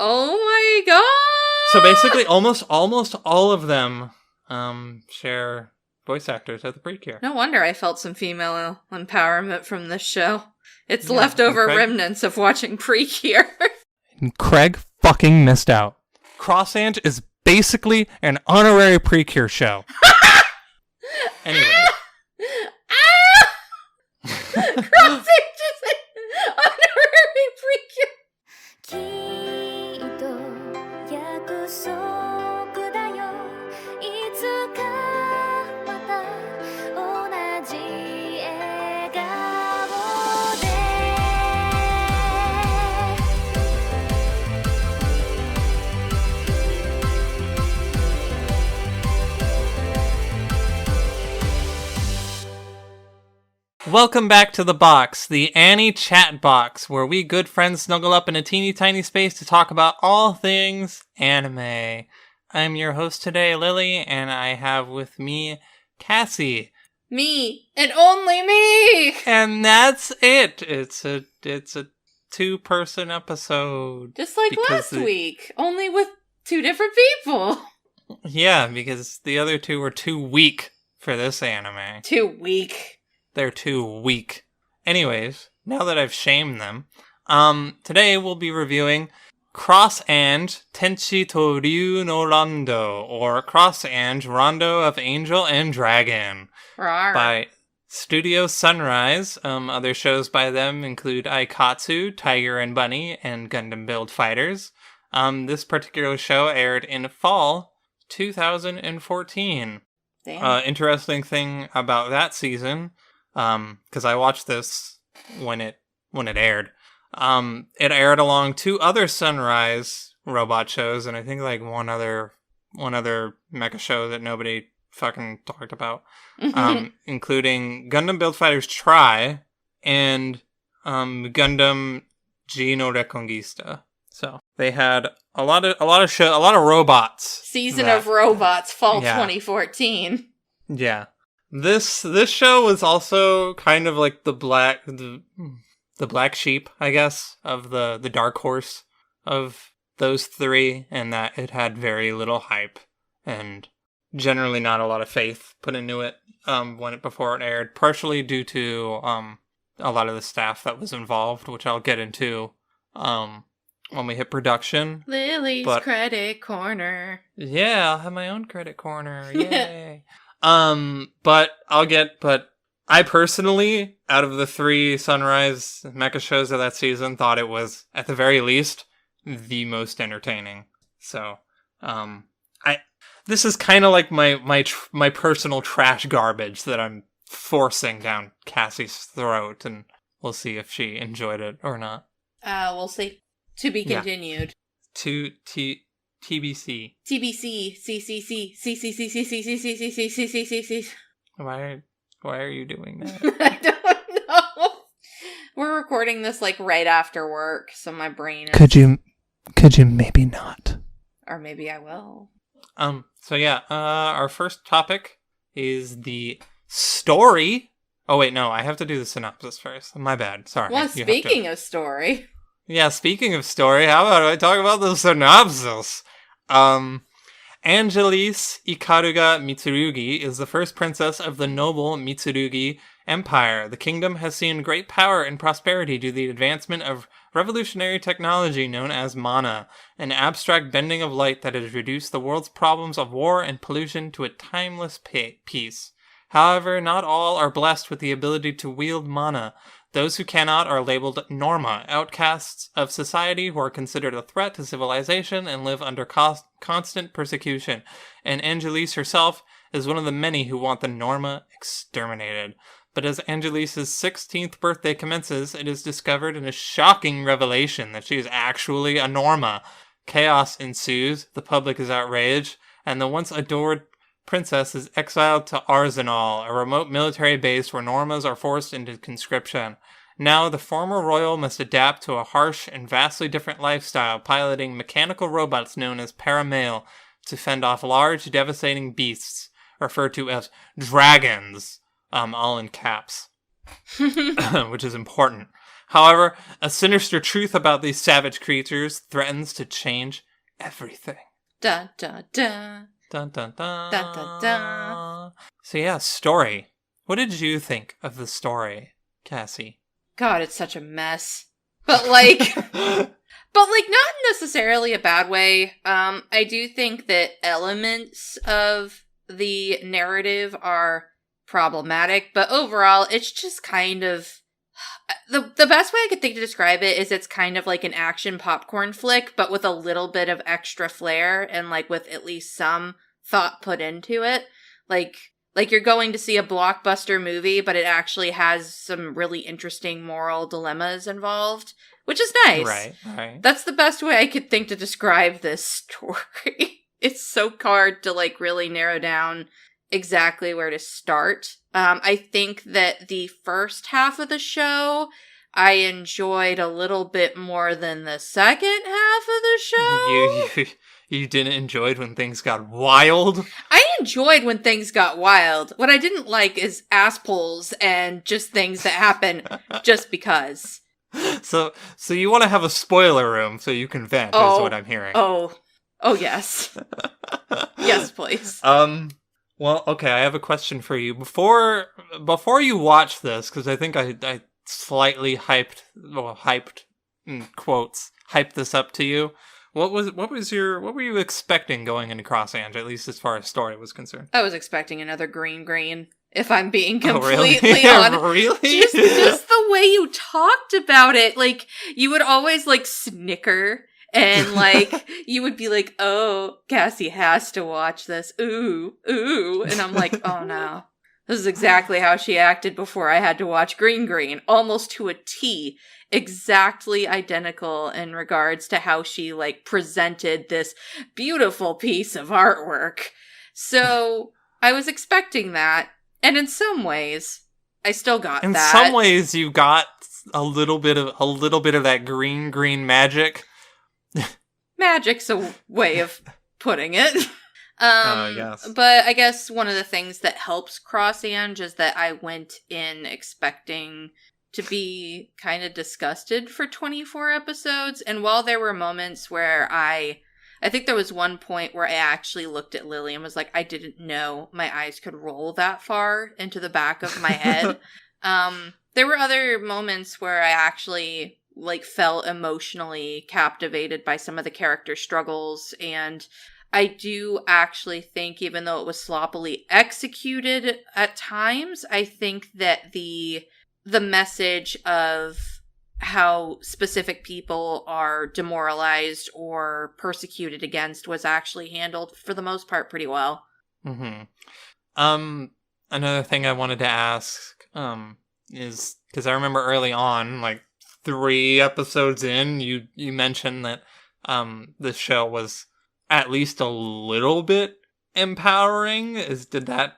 Oh my god! So basically, almost all of them share voice actors at the Precure. No wonder I felt some female empowerment from this show. It's leftover remnants of watching Precure. Craig fucking missed out. Cross Ange is basically an honorary Precure show. Anyway. Cross Ange is an honorary Precure. Welcome back to the box, the Annie chat box, where we good friends snuggle up in a teeny tiny space to talk about all things anime. I'm your host today, Lily, and I have with me Cassie. Me, and only me! And that's it. It's a two-person episode. Just like last week, only with two different people. Yeah, because the other two were too weak for this anime. Too weak. They're too weak. Anyways, now that I've shamed them, today we'll be reviewing Cross Ange Tenshi to Ryuu no Rondo, or Cross Ange Rondo of Angel and Dragon, by Studio Sunrise. Other shows by them include Aikatsu, Tiger and Bunny, and Gundam Build Fighters. This particular show aired in fall 2014. Damn. Interesting thing about that season, because I watched this when it aired. It aired along two other Sunrise robot shows, and I think like one other mecha show that nobody fucking talked about, including Gundam Build Fighters Try and Gundam G no Reconquista. So they had a lot of robots. Season of Robots, fall 2014. Yeah. This show was also kind of like the black sheep, I guess, of the dark horse of those three, and that it had very little hype and generally not a lot of faith put into it before it aired, partially due to a lot of the staff that was involved, which I'll get into when we hit production. Lily's Credit Corner. Yeah, I'll have my own credit corner. Yay. But I personally, out of the three Sunrise mecha shows of that season, thought it was, at the very least, the most entertaining. So, this is kind of like my personal trash garbage that I'm forcing down Cassie's throat, and we'll see if she enjoyed it or not. We'll see. To be continued. TBC. TBC. CCC. Why are you doing that? I don't know. We're recording this like right after work, so my brain is... Could you maybe not? Or maybe I will. So yeah, our first topic is the story. Oh wait, no, I have to do the synopsis first. My bad. Sorry. Well, speaking of story. Yeah, speaking of story, how about I talk about the synopsis? Angelise Ikaruga Mitsurugi is the first princess of the noble Mitsurugi Empire. The kingdom has seen great power and prosperity due to the advancement of revolutionary technology known as mana, an abstract bending of light that has reduced the world's problems of war and pollution to a timeless peace. However, not all are blessed with the ability to wield mana. Those who cannot are labeled Norma, outcasts of society who are considered a threat to civilization and live under constant persecution. And Angelise herself is one of the many who want the Norma exterminated. But as Angelise's 16th birthday commences, it is discovered in a shocking revelation that she is actually a Norma. Chaos ensues, the public is outraged, and the once adored princess is exiled to Arsenal, a remote military base where Normas are forced into conscription. Now, the former royal must adapt to a harsh and vastly different lifestyle, piloting mechanical robots known as paramale to fend off large, devastating beasts, referred to as dragons, all in caps, which is important. However, a sinister truth about these savage creatures threatens to change everything. Dun dun dun. Dun dun dun. Dun dun dun. So yeah, story. What did you think of the story, Cassie? God, it's such a mess. But like, not necessarily a bad way. I do think that elements of the narrative are problematic, but overall, it's just kind of the best way I could think to describe it is it's kind of like an action popcorn flick, but with a little bit of extra flair and like with at least some thought put into it. Like you're going to see a blockbuster movie, but it actually has some really interesting moral dilemmas involved, which is nice. Right. That's the best way I could think to describe this story. It's so hard to like really narrow down exactly where to start. I think that the first half of the show I enjoyed a little bit more than the second half of the show. You didn't enjoy it when things got wild? I enjoyed when things got wild. What I didn't like is ass pulls and just things that happen just because. So you want to have a spoiler room so you can vent, is what I'm hearing. Oh, yes. Yes, please. Well, okay, I have a question for you. Before you watch this, because I think I slightly hyped in quotes, hyped this up to you. What were you expecting going into Cross Ange, at least as far as story was concerned? I was expecting another green, if I'm being completely honest. Really? Just the way you talked about it. Like, you would always, like, snicker, and, like, you would be like, oh, Cassie has to watch this. Ooh. And I'm like, oh, no. This is exactly how she acted before I had to watch Green, almost to a T. Exactly identical in regards to how she, like, presented this beautiful piece of artwork. So, I was expecting that, and in some ways, I still got that. In some ways, you got a little bit of that green magic. Magic's a way of putting it. Yes. But I guess one of the things that helps Cross Ange is that I went in expecting to be kind of disgusted for 24 episodes, and while there were moments where I think there was one point where I actually looked at Lily and was like, I didn't know my eyes could roll that far into the back of my head. There were other moments where I actually like felt emotionally captivated by some of the character struggles, and I do actually think, even though it was sloppily executed at times, I think that the message of how specific people are demoralized or persecuted against was actually handled, for the most part, pretty well. Mm-hmm. Another thing I wanted to ask is, because I remember early on, like 3 episodes in, you mentioned that the show was at least a little bit empowering. Did that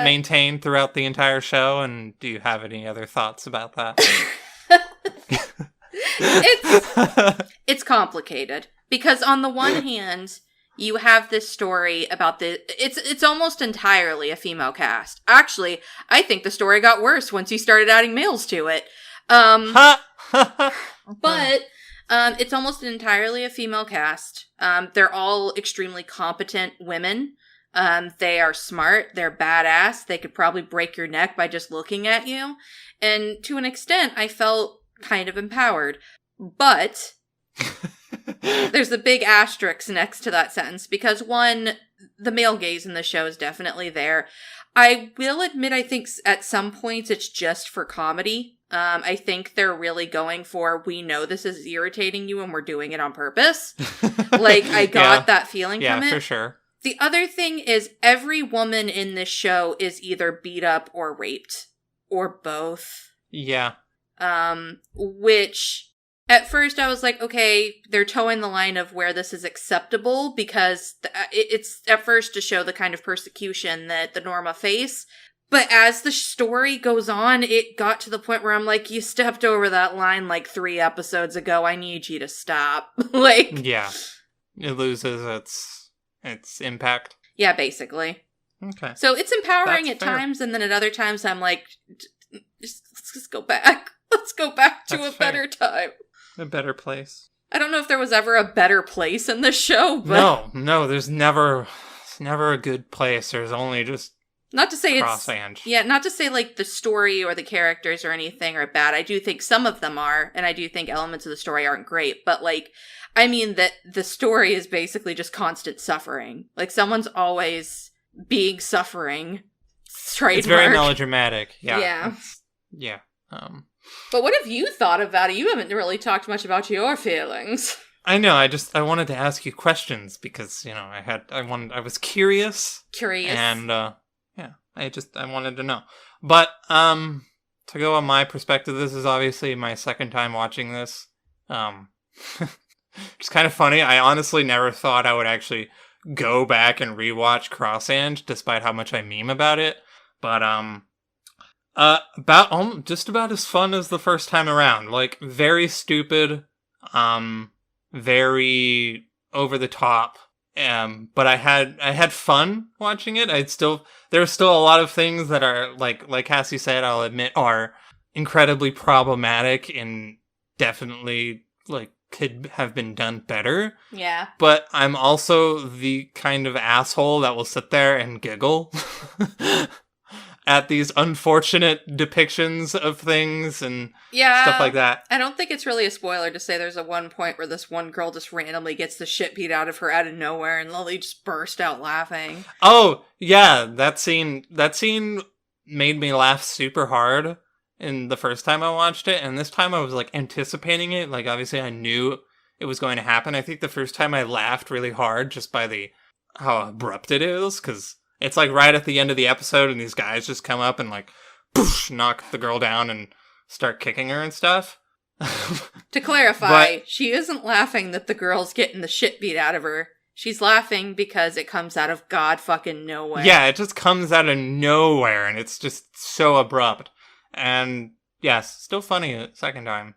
maintain throughout the entire show? And do you have any other thoughts about that? It's complicated, because on the one hand, you have this story about it's almost entirely a female cast. Actually, I think the story got worse once you started adding males to it. But it's almost entirely a female cast. They're all extremely competent women. They are smart. They're badass. They could probably break your neck by just looking at you. And to an extent, I felt kind of empowered. But there's a big asterisk next to that sentence, because one, the male gaze in the show is definitely there. I will admit, I think at some points it's just for comedy. I think they're really going for, we know this is irritating you and we're doing it on purpose. Like, I got that feeling from it. Yeah, for sure. The other thing is, every woman in this show is either beat up or raped. Or both. Yeah. Which, at first I was like, okay, they're towing the line of where this is acceptable, because it's at first to show the kind of persecution that the Norma face. But as the story goes on, it got to the point where I'm like, you stepped over that line like 3 episodes ago. I need you to stop. Like, yeah, it loses its impact. Yeah, basically. Okay. So it's empowering That's at fair. times, and then at other times I'm like, let's just go back. Let's go back to That's a better time. A better place. I don't know if there was ever a better place in this show, but... No, there's never a good place. There's only just Not to say Cross Ange. Yeah, not to say, like, the story or the characters or anything are bad. I do think some of them are, and I do think elements of the story aren't great, but, like, I mean that the story is basically just constant suffering. Like, someone's always being suffering. Trademark. It's very melodramatic. Yeah. Yeah. Yeah. But what have you thought about it? You haven't really talked much about your feelings. I know. I wanted to ask you questions because, you know, I was curious. And, yeah, I wanted to know. But, to go on my perspective, this is obviously my second time watching this. It's kind of funny. I honestly never thought I would actually go back and rewatch Cross Ange, despite how much I meme about it. But, just about as fun as the first time around. Like, very stupid, very over the top. But I had fun watching it. There's still a lot of things that are like Cassie said, I'll admit, are incredibly problematic and definitely like could have been done better. Yeah. But I'm also the kind of asshole that will sit there and giggle at these unfortunate depictions of things and stuff like that. I don't think it's really a spoiler to say there's a one point where this one girl just randomly gets the shit beat out of her out of nowhere and Lily just burst out laughing. Oh, yeah, that scene made me laugh super hard in the first time I watched it, and this time I was like anticipating it. Like, obviously I knew it was going to happen. I think the first time I laughed really hard just by how abrupt it is, because it's like right at the end of the episode and these guys just come up and like poosh, knock the girl down and start kicking her and stuff. To clarify, she isn't laughing that the girl's getting the shit beat out of her. She's laughing because it comes out of god fucking nowhere. Yeah, it just comes out of nowhere and it's just so abrupt. And yes, still funny a second time.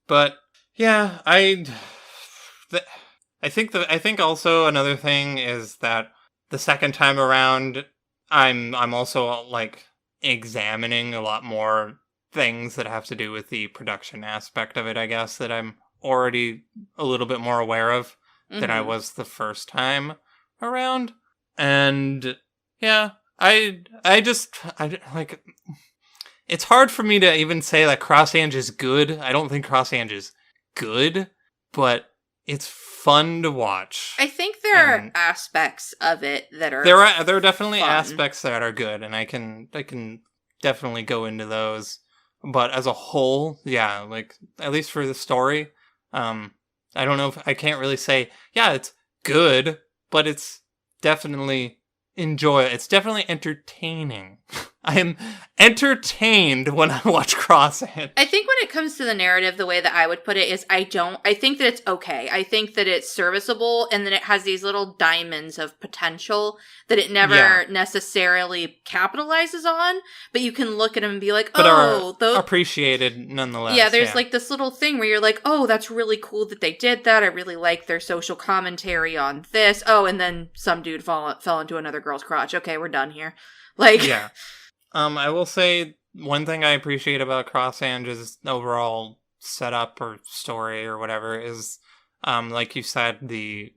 But yeah, I think also another thing is that the second time around, I'm also like examining a lot more things that have to do with the production aspect of it, I guess, that I'm already a little bit more aware of than I was the first time around. And yeah, I like, it's hard for me to even say that Cross Ange is good. I don't think Cross Ange is good, but it's fun to watch. I think there are aspects of it that are there are definitely fun. Aspects that are good, and I can definitely go into those. But as a whole, yeah, like at least for the story, I don't know if I can't really say, yeah, it's good, but it's definitely it's definitely entertaining. I am entertained when I watch Cross Ange. I think when it comes to the narrative, the way that I would put it is I think that it's okay. I think that it's serviceable and that it has these little diamonds of potential that it never necessarily capitalizes on, but you can look at them and be like, oh, those appreciated nonetheless. Yeah, there's like this little thing where you're like, oh, that's really cool that they did that. I really like their social commentary on this. Oh, and then some dude fell into another girl's crotch. Okay, we're done here. Like, yeah. I will say one thing I appreciate about Cross Ange's overall setup or story or whatever is, like you said, the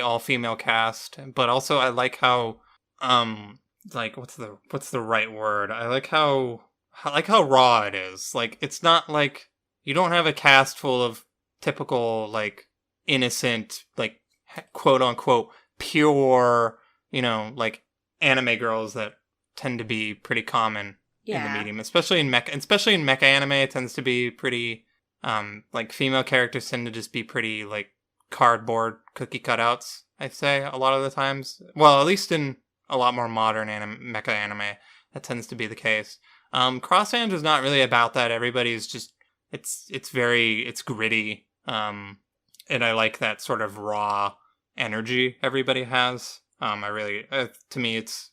all-female cast, but also I like how, like, what's the right word? I like how raw it is. Like, it's not like, you don't have a cast full of typical, like, innocent, like, quote-unquote, pure, like, anime girls that tend to be pretty common in the medium, especially in mecha anime. It tends to be pretty, like, female characters tend to just be pretty, like, cardboard cookie cutouts, I'd say, a lot of the times. Well, at least in a lot more modern mecha anime, that tends to be the case. Cross Ange is not really about that. Everybody's just, it's gritty, and I like that sort of raw energy everybody has. To me, it's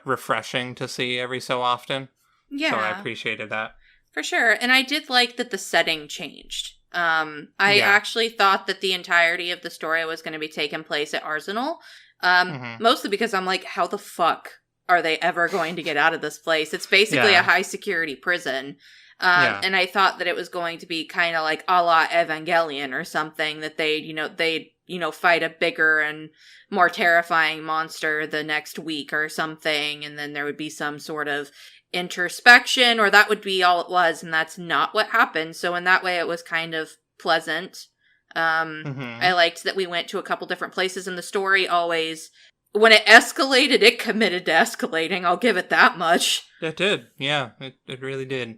refreshing to see every so often. Yeah. So I appreciated that. For sure. And I did like that the setting changed. I actually thought that the entirety of the story was going to be taking place at Arsenal. Mostly because I'm like, how the fuck are they ever going to get out of this place? It's basically a high security prison. And I thought that it was going to be kind of like a la Evangelion or something, that they'd fight a bigger and more terrifying monster the next week or something, and then there would be some sort of introspection, or that would be all it was, and that's not what happened. So in that way, it was kind of pleasant. I liked that we went to a couple different places in the story. Always, when it escalated, it committed to escalating. I'll give it that much. It did. Yeah, it really did.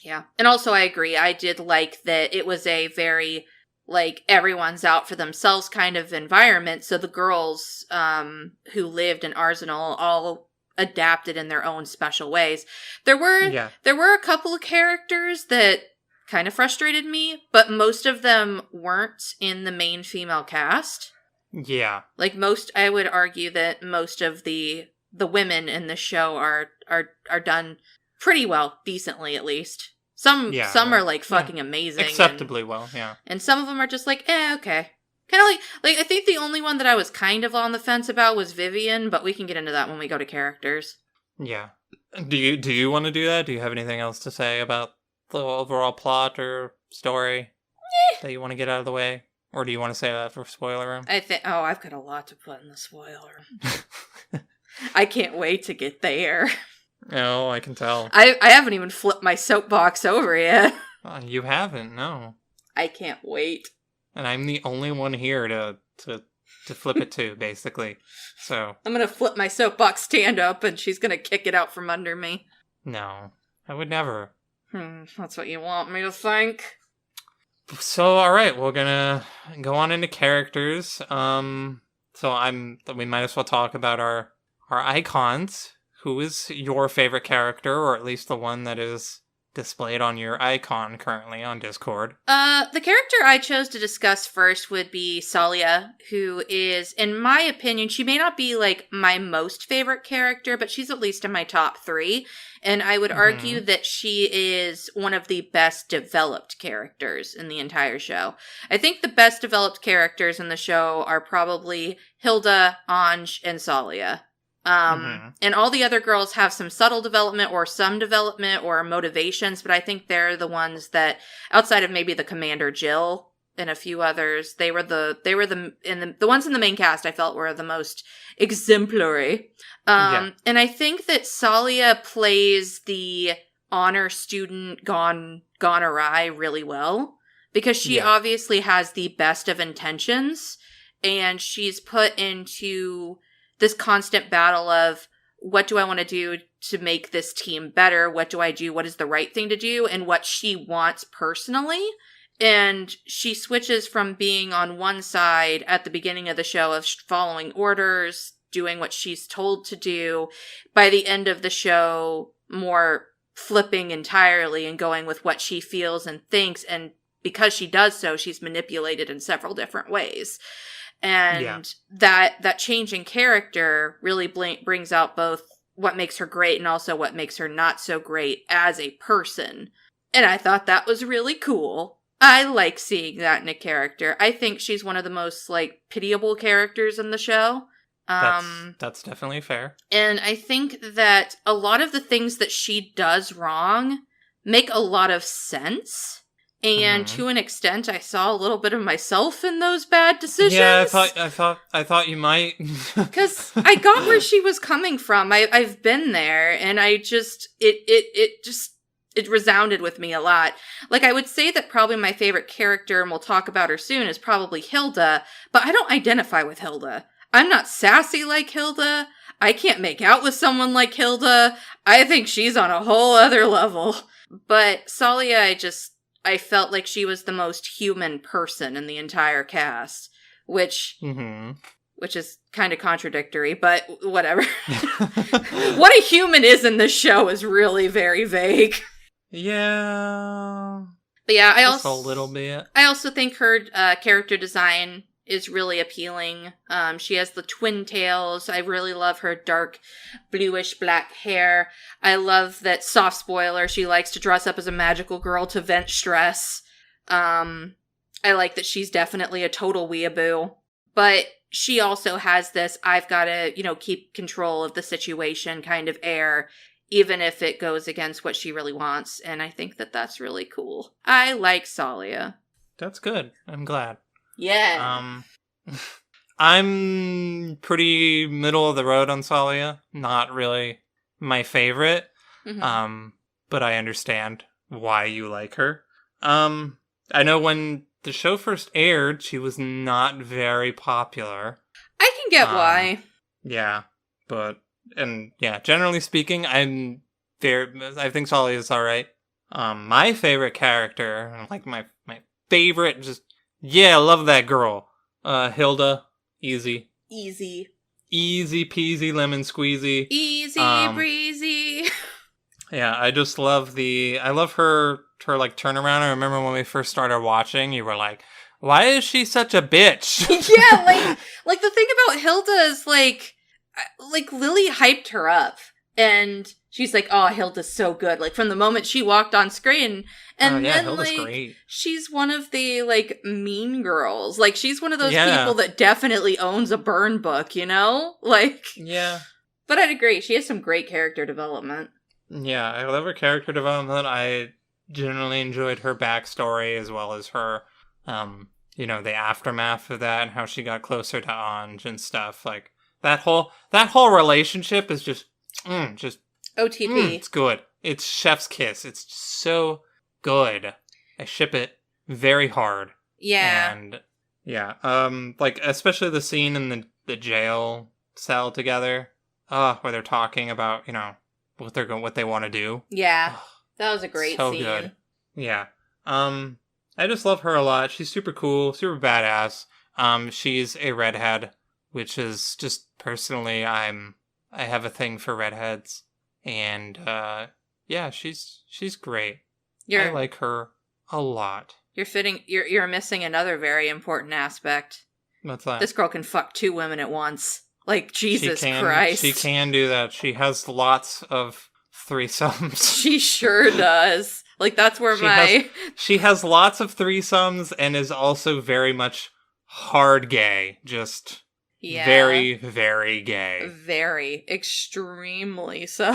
Yeah. And also, I agree. I did like that it was a very, like, everyone's out for themselves kind of environment. So the girls who lived in Arsenal all adapted in their own special ways. There were a couple of characters that kind of frustrated me, but most of them weren't in the main female cast. Yeah. Like, I would argue that most of the women in the show are done pretty well, decently at least. Some are like fucking amazing. Acceptably well, yeah. And some of them are just like, okay. Kind of like I think the only one that I was kind of on the fence about was Vivian, but we can get into that when we go to characters. Yeah. Do you want to do that? Do you have anything else to say about the overall plot or story that you want to get out of the way? Or do you want to say that for spoiler room? I've got a lot to put in the spoiler. I can't wait to get there. Oh, I can tell. I haven't even flipped my soapbox over yet. You haven't, no. I can't wait. And I'm the only one here to flip it to, basically. So I'm gonna flip my soapbox stand up, and she's gonna kick it out from under me. No, I would never. That's what you want me to think. So, alright, we're gonna go on into characters. So we might as well talk about our icons. Who is your favorite character, or at least the one that is displayed on your icon currently on Discord? The character I chose to discuss first would be Salia, who is, in my opinion, she may not be like my most favorite character, but she's at least in my top 3. And I would argue that she is one of the best developed characters in the entire show. I think the best developed characters in the show are probably Hilda, Ange, and Salia. And all the other girls have some subtle development or some development or motivations, but I think they're the ones that, outside of maybe the Commander Jill and a few others, the ones in the main cast I felt were the most exemplary. And I think that Salia plays the honor student gone awry really well, because she obviously has the best of intentions, and she's put into this constant battle of, what do I want to do to make this team better? What do I do? What is the right thing to do? And what she wants personally. And she switches from being on one side at the beginning of the show of following orders, doing what she's told to do, by the end of the show, more flipping entirely and going with what she feels and thinks. And because she does so, she's manipulated in several different ways. And that change in character really brings out both what makes her great and also what makes her not so great as a person. And I thought that was really cool. I like seeing that in a character. I think she's one of the most, like, pitiable characters in the show. That's definitely fair. And I think that a lot of the things that she does wrong make a lot of sense. And to an extent, I saw a little bit of myself in those bad decisions. Yeah, I thought you might. Because I got where she was coming from. I've been there, and I just it resounded with me a lot. Like, I would say that probably my favorite character, and we'll talk about her soon, is probably Hilda. But I don't identify with Hilda. I'm not sassy like Hilda. I can't make out with someone like Hilda. I think she's on a whole other level. But Salia, I felt like she was the most human person in the entire cast, which is kind of contradictory, but whatever. What a human is in this show is really very vague. Yeah. But yeah, just a little bit. I also think her character design is really appealing. She has the twin tails. I really love her dark bluish black hair. I love that, soft spoiler, she likes to dress up as a magical girl to vent stress. I like that she's definitely a total weeaboo. But she also has this, I've got to, keep control of the situation kind of air, even if it goes against what she really wants. And I think that that's really cool. I like Salia. That's good. I'm glad. Yeah. I'm pretty middle of the road on Salia. Not really my favorite. Mm-hmm. But I understand why you like her. I know when the show first aired, she was not very popular. I can get why. Yeah, generally speaking, I think Salia is alright. My favorite character, like my favorite, I love that girl. Hilda, easy. Easy Peasy lemon squeezy. Easy breezy. Yeah, I just love her like turnaround. I remember when we first started watching, you were like, why is she such a bitch? Yeah, like the thing about Hilda is like Lily hyped her up and she's like, oh, Hilda's so good. Like from the moment she walked on screen, and then Hilda's great. She's one of the like mean girls. Like she's one of those people that definitely owns a burn book, Like yeah. But I'd agree, she has some great character development. Yeah, I love her character development. I generally enjoyed her backstory as well as her, the aftermath of that and how she got closer to Ange and stuff. Like that whole relationship is just OTP. It's good. It's chef's kiss. It's so good. I ship it very hard. Yeah. And yeah, especially the scene in the jail cell together, where they're talking about, what they want to do. Yeah. That was a great so scene. Good. Yeah. I just love her a lot. She's super cool, super badass. She's a redhead, which is just personally, I have a thing for redheads. And she's great. I like her a lot. You're missing another very important aspect. What's that? This girl can fuck 2 women at once. Like, Jesus Christ. She can do that. She has lots of threesomes. She sure does. Like, that's where she has lots of threesomes and is also very much hard gay. Just very, very gay. Very. Extremely so.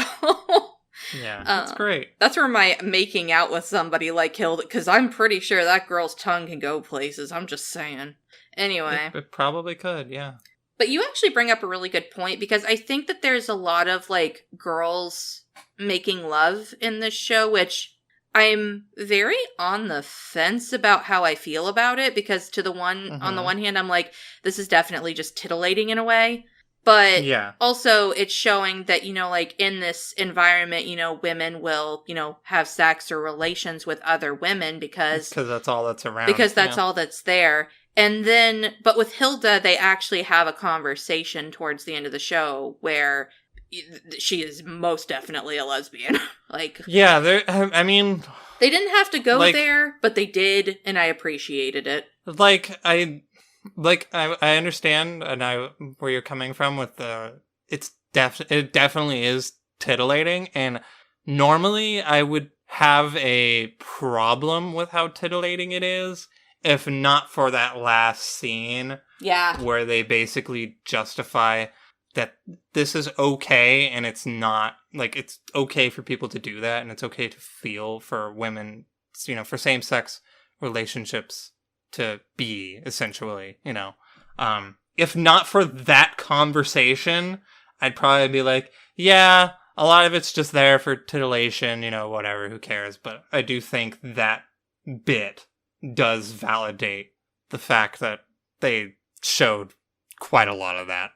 Yeah, that's great. That's where my making out with somebody like Hilda, because I'm pretty sure that girl's tongue can go places. I'm just saying. Anyway. It probably could, yeah. But you actually bring up a really good point, because I think that there's a lot of, like, girls making love in this show, which I'm very on the fence about how I feel about it, because on the one hand, I'm like, this is definitely just titillating in a way. But also it's showing that, like, in this environment, women will, have sex or relations with other women because that's all that's around. Because that's all that's there. And then, but with Hilda, they actually have a conversation towards the end of the show where she is most definitely a lesbian. Like, yeah, I mean, they didn't have to go there, but they did, and I appreciated it. I understand where you're coming from with it definitely is titillating, and normally I would have a problem with how titillating it is. If not for that last scene, where they basically justify that this is okay, and it's not, like, it's okay for people to do that, and it's okay to feel for women, for same-sex relationships to be, essentially, If not for that conversation, I'd probably be like, yeah, a lot of it's just there for titillation, whatever, who cares, but I do think that bit does validate the fact that they showed quite a lot of that.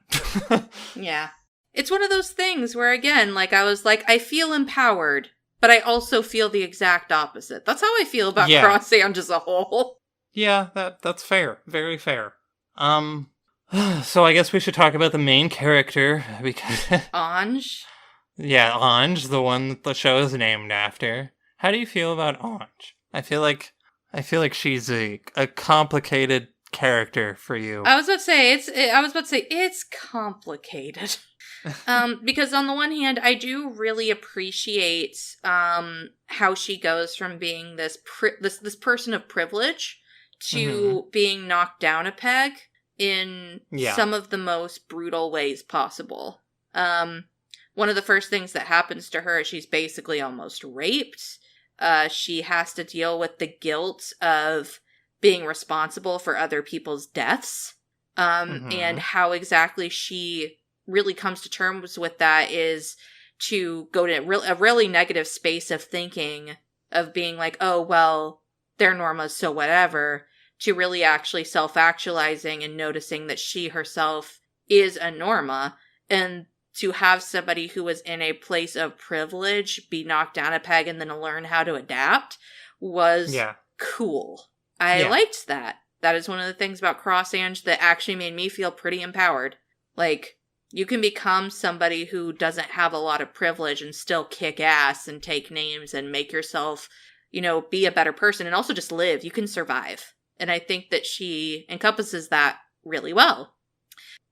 Yeah. It's one of those things where, again, like, I was like, I feel empowered, but I also feel the exact opposite. That's how I feel about Cross Ange as a whole. Yeah, that's fair. Very fair. So I guess we should talk about the main character, because... Ange? Yeah, Ange, the one that the show is named after. How do you feel about Ange? I feel like she's a complicated character for you. I was about to say it's complicated. Because on the one hand, I do really appreciate how she goes from being this person of privilege to being knocked down a peg. in Yeah. some of the most brutal ways possible. One of the first things that happens to her is she's basically almost raped. She has to deal with the guilt of being responsible for other people's deaths. And how exactly she really comes to terms with that is to go to a really negative space of thinking, of being like, oh, well, they're normas, so whatever, to really actually self-actualizing and noticing that she herself is a norma, and to have somebody who was in a place of privilege be knocked down a peg and then learn how to adapt was cool. I liked that. That is one of the things about Cross Ange that actually made me feel pretty empowered. Like, you can become somebody who doesn't have a lot of privilege and still kick ass and take names and make yourself, you know, be a better person and also just live. You can survive. And I think that she encompasses that really well.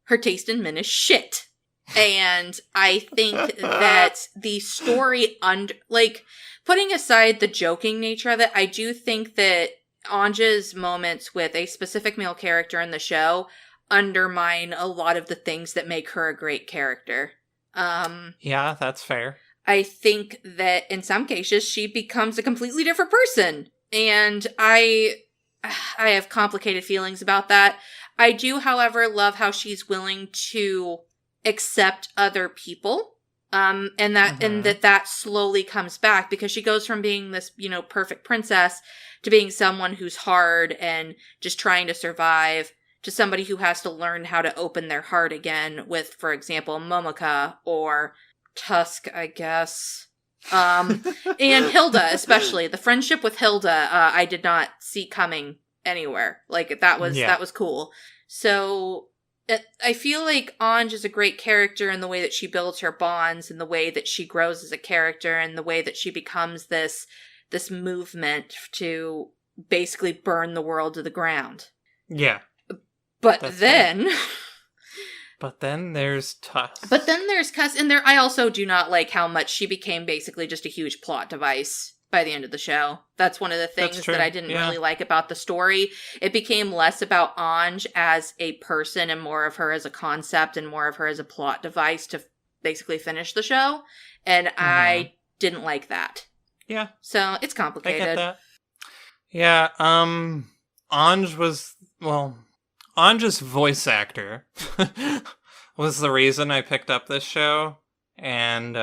Her taste in men is shit. And I think that the story, putting aside the joking nature of it, I do think that Ange's moments with a specific male character in the show undermine a lot of the things that make her a great character. Yeah, that's fair. I think that in some cases she becomes a completely different person. And I have complicated feelings about that. I do, however, love how she's willing to accept other people. And that slowly comes back, because she goes from being this, you know, perfect princess to being someone who's hard and just trying to survive, to somebody who has to learn how to open their heart again with, for example, Momoka or Tusk, I guess. And Hilda, especially. The friendship with Hilda, I did not see coming anywhere. Like, that was cool. So I feel like Ange is a great character in the way that she builds her bonds, and the way that she grows as a character, and the way that she becomes this movement to basically burn the world to the ground. Yeah. But then there's Tusk. But then there's Cuss, and I also do not like how much she became basically just a huge plot device by the end of the show. That's one of the things that I didn't really like about the story. It became less about Ange as a person and more of her as a concept and more of her as a plot device to basically finish the show. And I didn't like that. Yeah. So it's complicated. I get that. Yeah, Ange's voice actor was the reason I picked up this show, and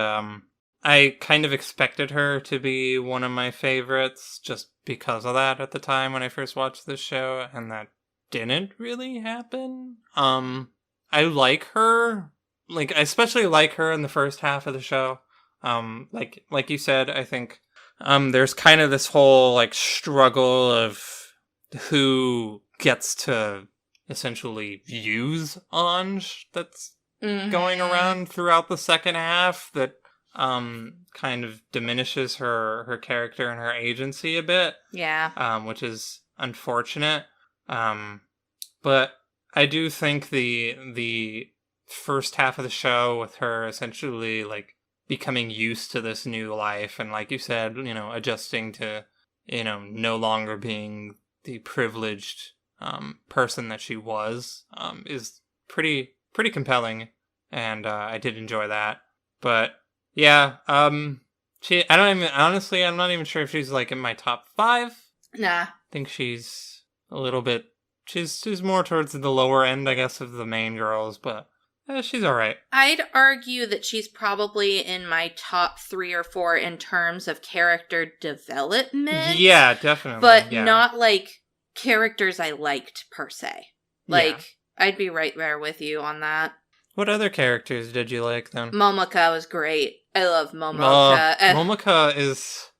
I kind of expected her to be one of my favorites just because of that at the time when I first watched this show, and that didn't really happen. I like her, I especially like her in the first half of the show. Like you said, I think there's kind of this whole struggle of who gets to essentially use Ange that's going around throughout the second half that kind of diminishes her character and her agency a bit. Yeah. Which is unfortunate. But I do think the first half of the show with her essentially becoming used to this new life and, like you said, adjusting to, no longer being the privileged person that she was, is pretty compelling, and I did enjoy that. But yeah, I'm not even sure if she's in my top 5. Nah. I think she's a little bit, she's more towards the lower end, I guess, of the main girls, but she's all right. I'd argue that she's probably in my top 3 or 4 in terms of character development. Yeah, definitely. But not characters I liked per se. I'd be right there with you on that. What other characters did you like then? Momoka was great. I love Momoka. Momoka is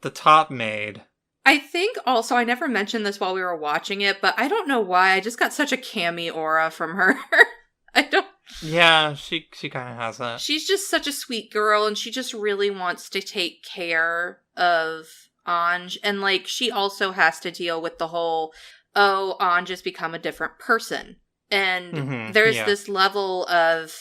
the top maid. I think also, I never mentioned this while we were watching it, but I don't know why, I just got such a Cammy aura from her. Yeah, she kind of has that. She's just such a sweet girl, and she just really wants to take care of Ange, and she also has to deal with the whole, Ange has become a different person. And there's this level of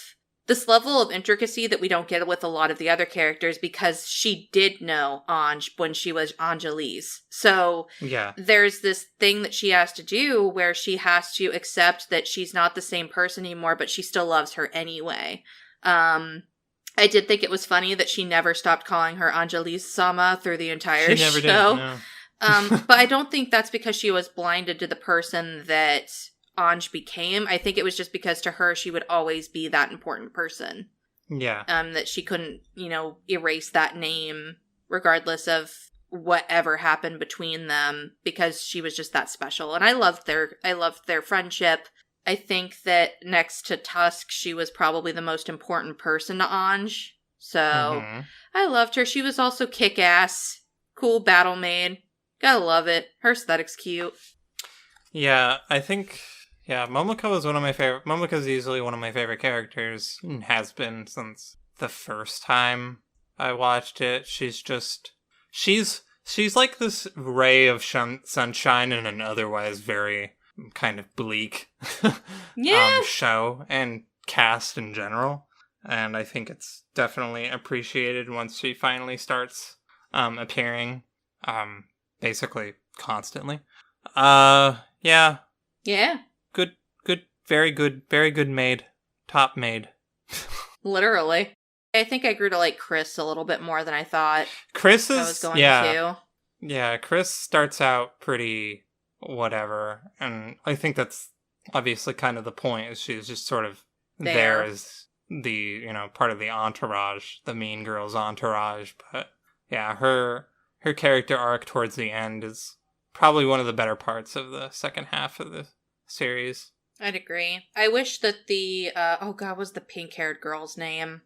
this level of intricacy that we don't get with a lot of the other characters because she did know Ange when she was Angelise. So Yeah. there's this thing that she has to do where she has to accept that she's not the same person anymore, but she still loves her anyway. I did think it was funny that she never stopped calling her Angelise-sama through the entire She never show. did, no. But I don't think that's because she was blinded to the person that Ange became. I think it was just because to her, she would always be that important person. Yeah. That she couldn't, erase that name regardless of whatever happened between them because she was just that special. And I loved their friendship. I think that next to Tusk, she was probably the most important person to Ange. So I loved her. She was also kick-ass, cool battle maid. Gotta love it. Her aesthetic's cute. Yeah, I think... Yeah, Momoko is one of my favorite... Momoko is easily one of my favorite characters, and has been since the first time I watched it. She's just... She's like this ray of sunshine in an otherwise very kind of bleak show and cast in general. And I think it's definitely appreciated once she finally starts appearing, basically constantly. Yeah. Yeah. Good, very good maid. Top maid. Literally. I think I grew to like Chris a little bit more than I thought Chris is, I was going to. Yeah, Chris starts out pretty whatever, and I think that's obviously kind of the point, is she's just sort of there as the, part of the entourage, the mean girl's entourage, but yeah, her character arc towards the end is probably one of the better parts of the second half of the series. I'd agree. I wish that the, what was the pink-haired girl's name?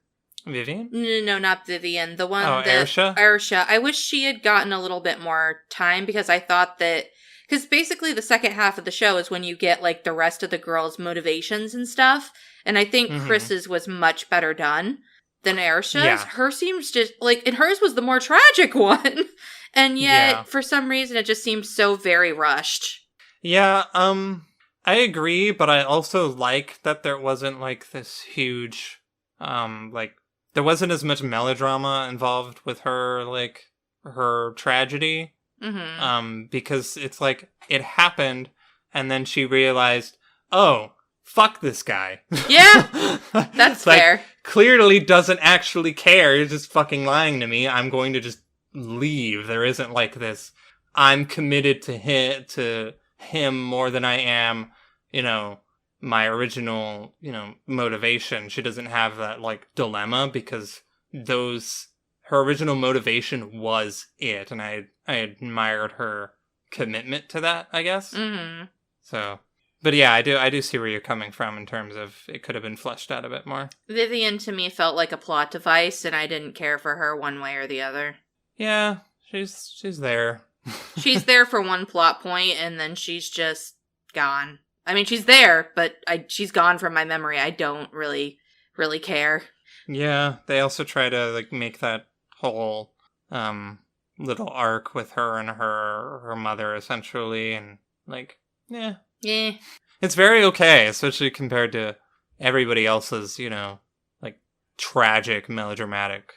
Vivian? No, not Vivian. The one Arisha? Arisha. I wish she had gotten a little bit more time because I thought that... Because basically the second half of the show is when you get, like, the rest of the girls' motivations and stuff. And I think Chris's was much better done than Arisha's. Yeah. Her seems just... and hers was the more tragic one. And yet, for some reason, it just seems so very rushed. Yeah, I agree, but I also like that there wasn't, like, this huge, there wasn't as much melodrama involved with her, like, her tragedy. Because it's like, it happened, and then she realized, oh, fuck this guy. Yeah, that's fair. Clearly doesn't actually care, he's just fucking lying to me, I'm going to just leave. There isn't, like, this, I'm committed to him more than I am, my original, motivation. She doesn't have that, like, dilemma because her original motivation was it, and I admired her commitment to that, I guess. So, but yeah, I do see where you're coming from in terms of it could have been fleshed out a bit more. Vivian to me felt like a plot device, and I didn't care for her one way or the other. Yeah, she's there. She's there for one plot point, and then she's just gone. I mean, she's there, but she's gone from my memory. I don't really care. Yeah, they also try to, like, make that whole little arc with her and her mother, essentially, and, like, yeah. It's very okay, especially compared to everybody else's, like, tragic, melodramatic,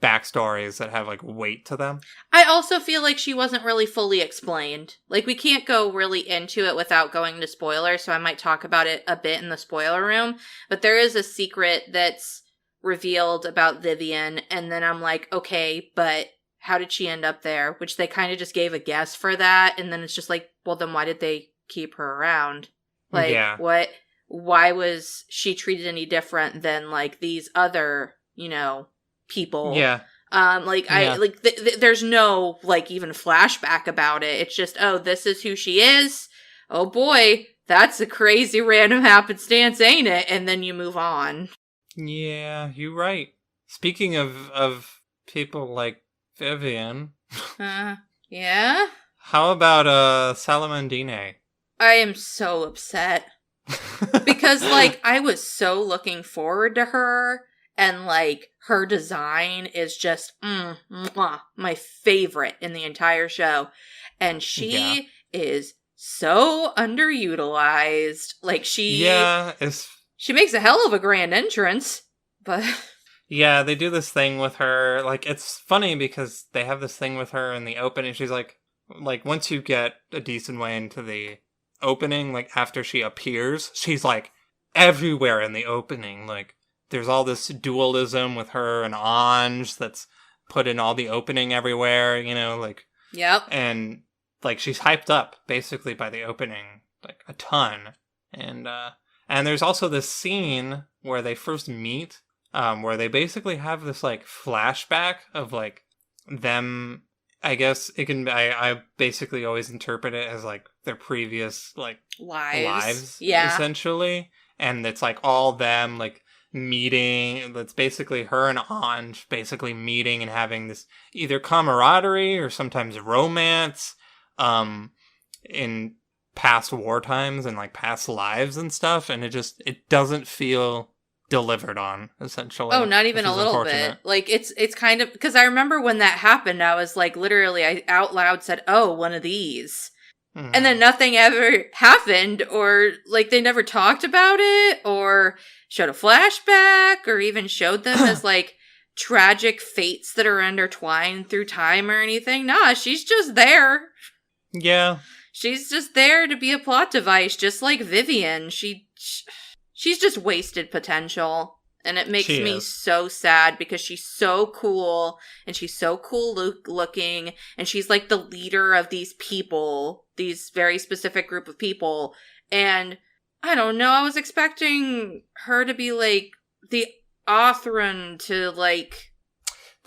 backstories that have, like, weight to them. I also feel like she wasn't really fully explained. Like, we can't go really into it without going to spoilers, so I might talk about it a bit in the spoiler room, but there is a secret that's revealed about Vivian, and then I'm like, okay, but how did she end up there? Which they kind of just gave a guess for that, and then it's just like, well, then why did they keep her around? Like, what? Why was she treated any different than, like, these other, people? Yeah. There's no, like, even flashback about it. It's just, oh, this is who she is. Oh boy, that's a crazy random happenstance, ain't it? And then you move on. Yeah, you're right. Speaking of people like Vivian. Yeah? How about Salamandine? I am so upset. Because, like, I was so looking forward to her. And, like, her design is just, my favorite in the entire show. And she is so underutilized. Like, she... Yeah, She makes a hell of a grand entrance, but... Yeah, they do this thing with her. Like, it's funny because they have this thing with her in the opening. She's like, once you get a decent way into the opening, like, after she appears, she's, like, everywhere in the opening. Like, there's all this dualism with her and Ange that's put in all the opening everywhere, you know, like... Yep. And, like, she's hyped up, basically, by the opening, like, a ton. And there's also this scene where they first meet, where they basically have this, like, flashback of, like, them... I guess it can... I basically always interpret it as, like, their previous, like... Lives. Yeah. Essentially. And it's, like, all them, like... meeting. That's basically her and Ange basically meeting and having this either camaraderie or sometimes romance in past war times and like past lives and stuff, and it doesn't feel delivered on, essentially. Oh, not even a little bit. Like, it's kind of, because I remember when that happened, I was like, literally, I out loud said, oh, one of these. Mm-hmm. And then nothing ever happened, or like they never talked about it, or showed a flashback, or even showed them as like tragic fates that are intertwined through time or anything. Nah, she's just there. Yeah. She's just there to be a plot device, just like Vivian. She's just wasted potential. And it makes me so sad because she's so cool, and she's so cool looking, and she's like the leader of these people, these very specific group of people. And I don't know, I was expecting her to be like the Authren to like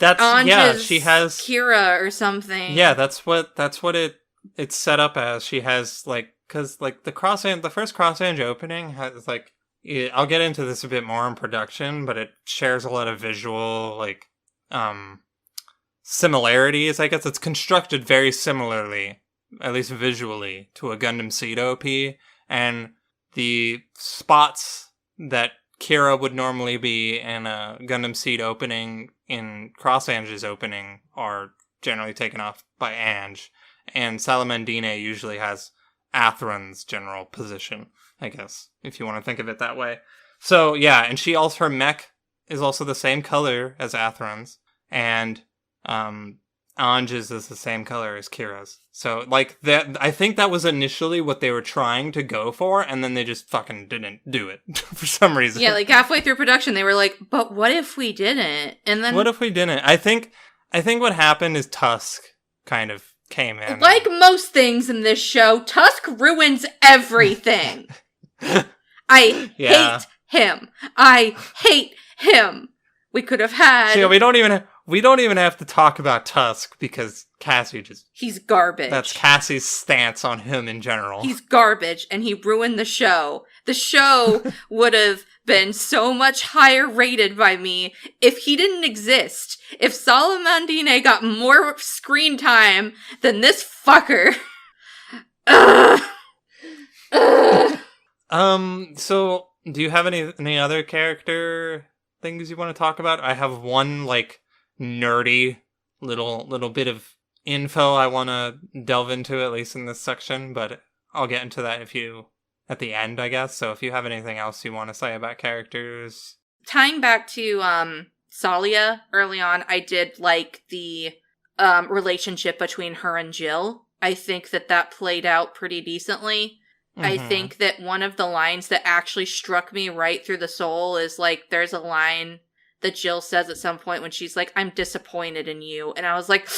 Ange's she has Kira or something. Yeah, that's what it's set up as. She has like, because like the first Cross Ange opening has like, I'll get into this a bit more in production, but it shares a lot of visual, like, similarities, I guess. It's constructed very similarly, at least visually, to a Gundam Seed OP, and the spots that Kira would normally be in a Gundam Seed opening in Cross Ange's opening are generally taken off by Ange, and Salamandine usually has Athren's general position, I guess, if you want to think of it that way. So, yeah, and her mech is also the same color as Athren's, and Ange's is the same color as Kira's. So, like, I think that was initially what they were trying to go for, and then they just fucking didn't do it for some reason. Yeah, like, halfway through production, they were like, but what if we didn't? And then... What if we didn't? I think what happened is Tusk kind of came in. Like most things in this show, Tusk ruins everything. I hate him. I hate him. We could have had... See, we don't even have to talk about Tusk because Cassie he's garbage. That's Cassie's stance on him in general. He's garbage, and he ruined the show. The show would have been so much higher rated by me if he didn't exist. If Salamandine got more screen time than this fucker. So, do you have any other character things you want to talk about? I have one, like, nerdy little bit of info I want to delve into, at least in this section, but I'll get into that at the end, I guess. So if you have anything else you want to say about characters. Tying back to Salia early on, I did like the relationship between her and Jill. I think that played out pretty decently. Mm-hmm. I think that one of the lines that actually struck me right through the soul is like, there's a line that Jill says at some point when she's like, I'm disappointed in you. And I was like,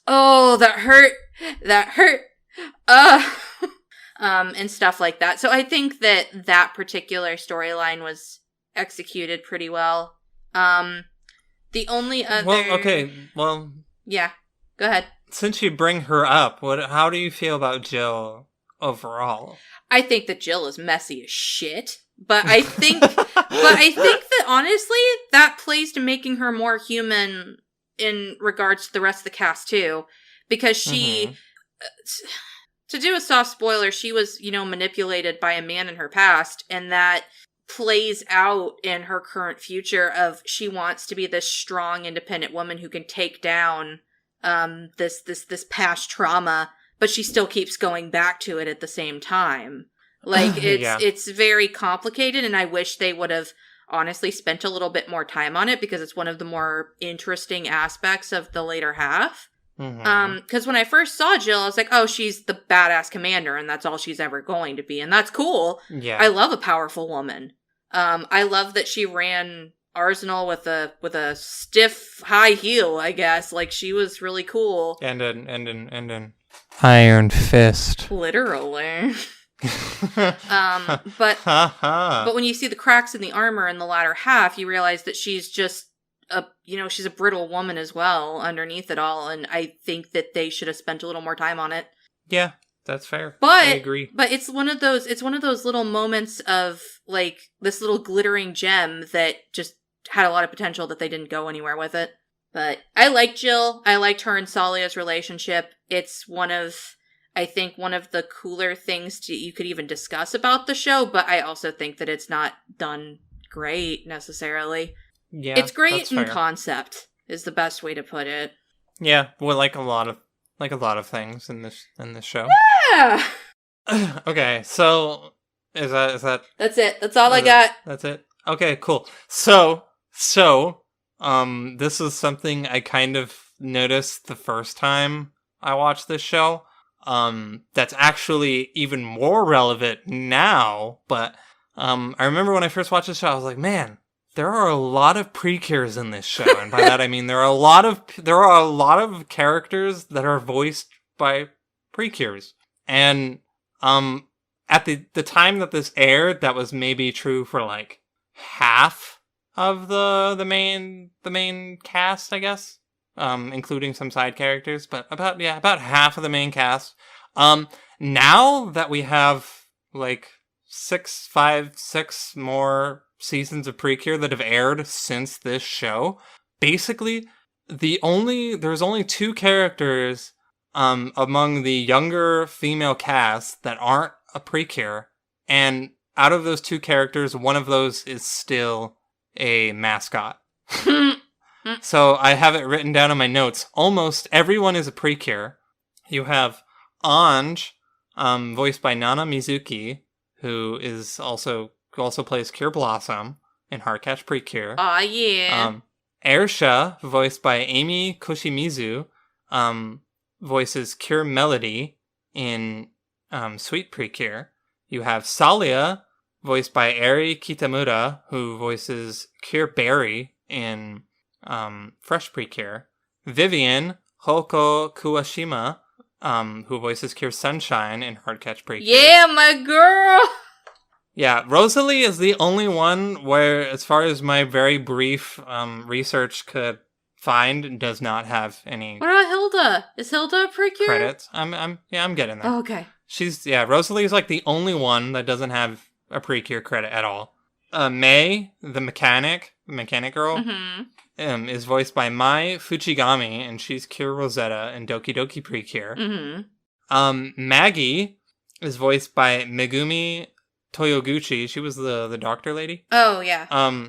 oh, that hurt. And stuff like that. So I think that particular storyline was executed pretty well. The only other... Well, okay, well... Yeah, go ahead. Since you bring her up, how do you feel about Jill overall? I think that Jill is messy as shit. But I think that honestly, that plays to making her more human in regards to the rest of the cast too. Because she, to do a soft spoiler, she was, manipulated by a man in her past, and that plays out in her current future of she wants to be this strong, independent woman who can take down this past trauma, but she still keeps going back to it at the same time. Like, Yeah. it's very complicated, and I wish they would have honestly spent a little bit more time on it, because it's one of the more interesting aspects of the later half. Because when I first saw Jill, I was like, oh, she's the badass commander, and that's all she's ever going to be, and that's cool. Yeah. I love a powerful woman. I love that she ran Arsenal with a stiff high heel, I guess. Like, she was really cool. And an iron fist. Literally. But when you see the cracks in the armor in the latter half, you realize that she's just she's a brittle woman as well underneath it all, and I think that they should have spent a little more time on it. Yeah, that's fair. But I agree. But it's one of those little moments of, like, this little glittering gem that just had a lot of potential that they didn't go anywhere with it. But I like Jill. I liked her and Salia's relationship. It's I think one of the cooler things you could even discuss about the show, but I also think that it's not done great necessarily. Yeah, it's great in concept is the best way to put it. Yeah, well, like a lot of things in this show. Yeah. Okay, so is that? That's it. That's all I got. That's it. Okay, cool. So this is something I kind of noticed the first time I watched this show. That's actually even more relevant now, but I remember when I first watched the show, I was like, man, there are a lot of precures in this show, and by that I mean there are a lot of characters that are voiced by precures. And at the time that this aired, that was maybe true for like half of the main cast, I guess. Including some side characters, but about half of the main cast. Now that we have like 6 more seasons of Precure that have aired since this show, basically there's only 2 characters among the younger female cast that aren't a Precure, and out of those 2 characters, one of those is still a mascot. So I have it written down in my notes. Almost everyone is a Precure. You have Ange, voiced by Nana Mizuki, who is also plays Cure Blossom in Heartcatch Precure. Aw, yeah. Aisha, voiced by Amy Koshimizu, voices Cure Melody in Sweet Precure. You have Salia, voiced by Eri Kitamura, who voices Cure Berry in Fresh Precure. Vivian Hoko Kuwashima, who voices Cure Sunshine in Heartcatch Precure. Yeah, my girl! Yeah, Rosalie is the only one where, as far as my very brief research could find, does not have any. What about Hilda? Is Hilda a Precure? Credits. I'm getting there. Oh, okay. Rosalie is like the only one that doesn't have a Precure credit at all. May, the mechanic girl, is voiced by Mai Fujigami, and she's Cure Rosetta in Doki Doki Precure. Maggie is voiced by Megumi Toyoguchi. She was the doctor lady. Oh, yeah.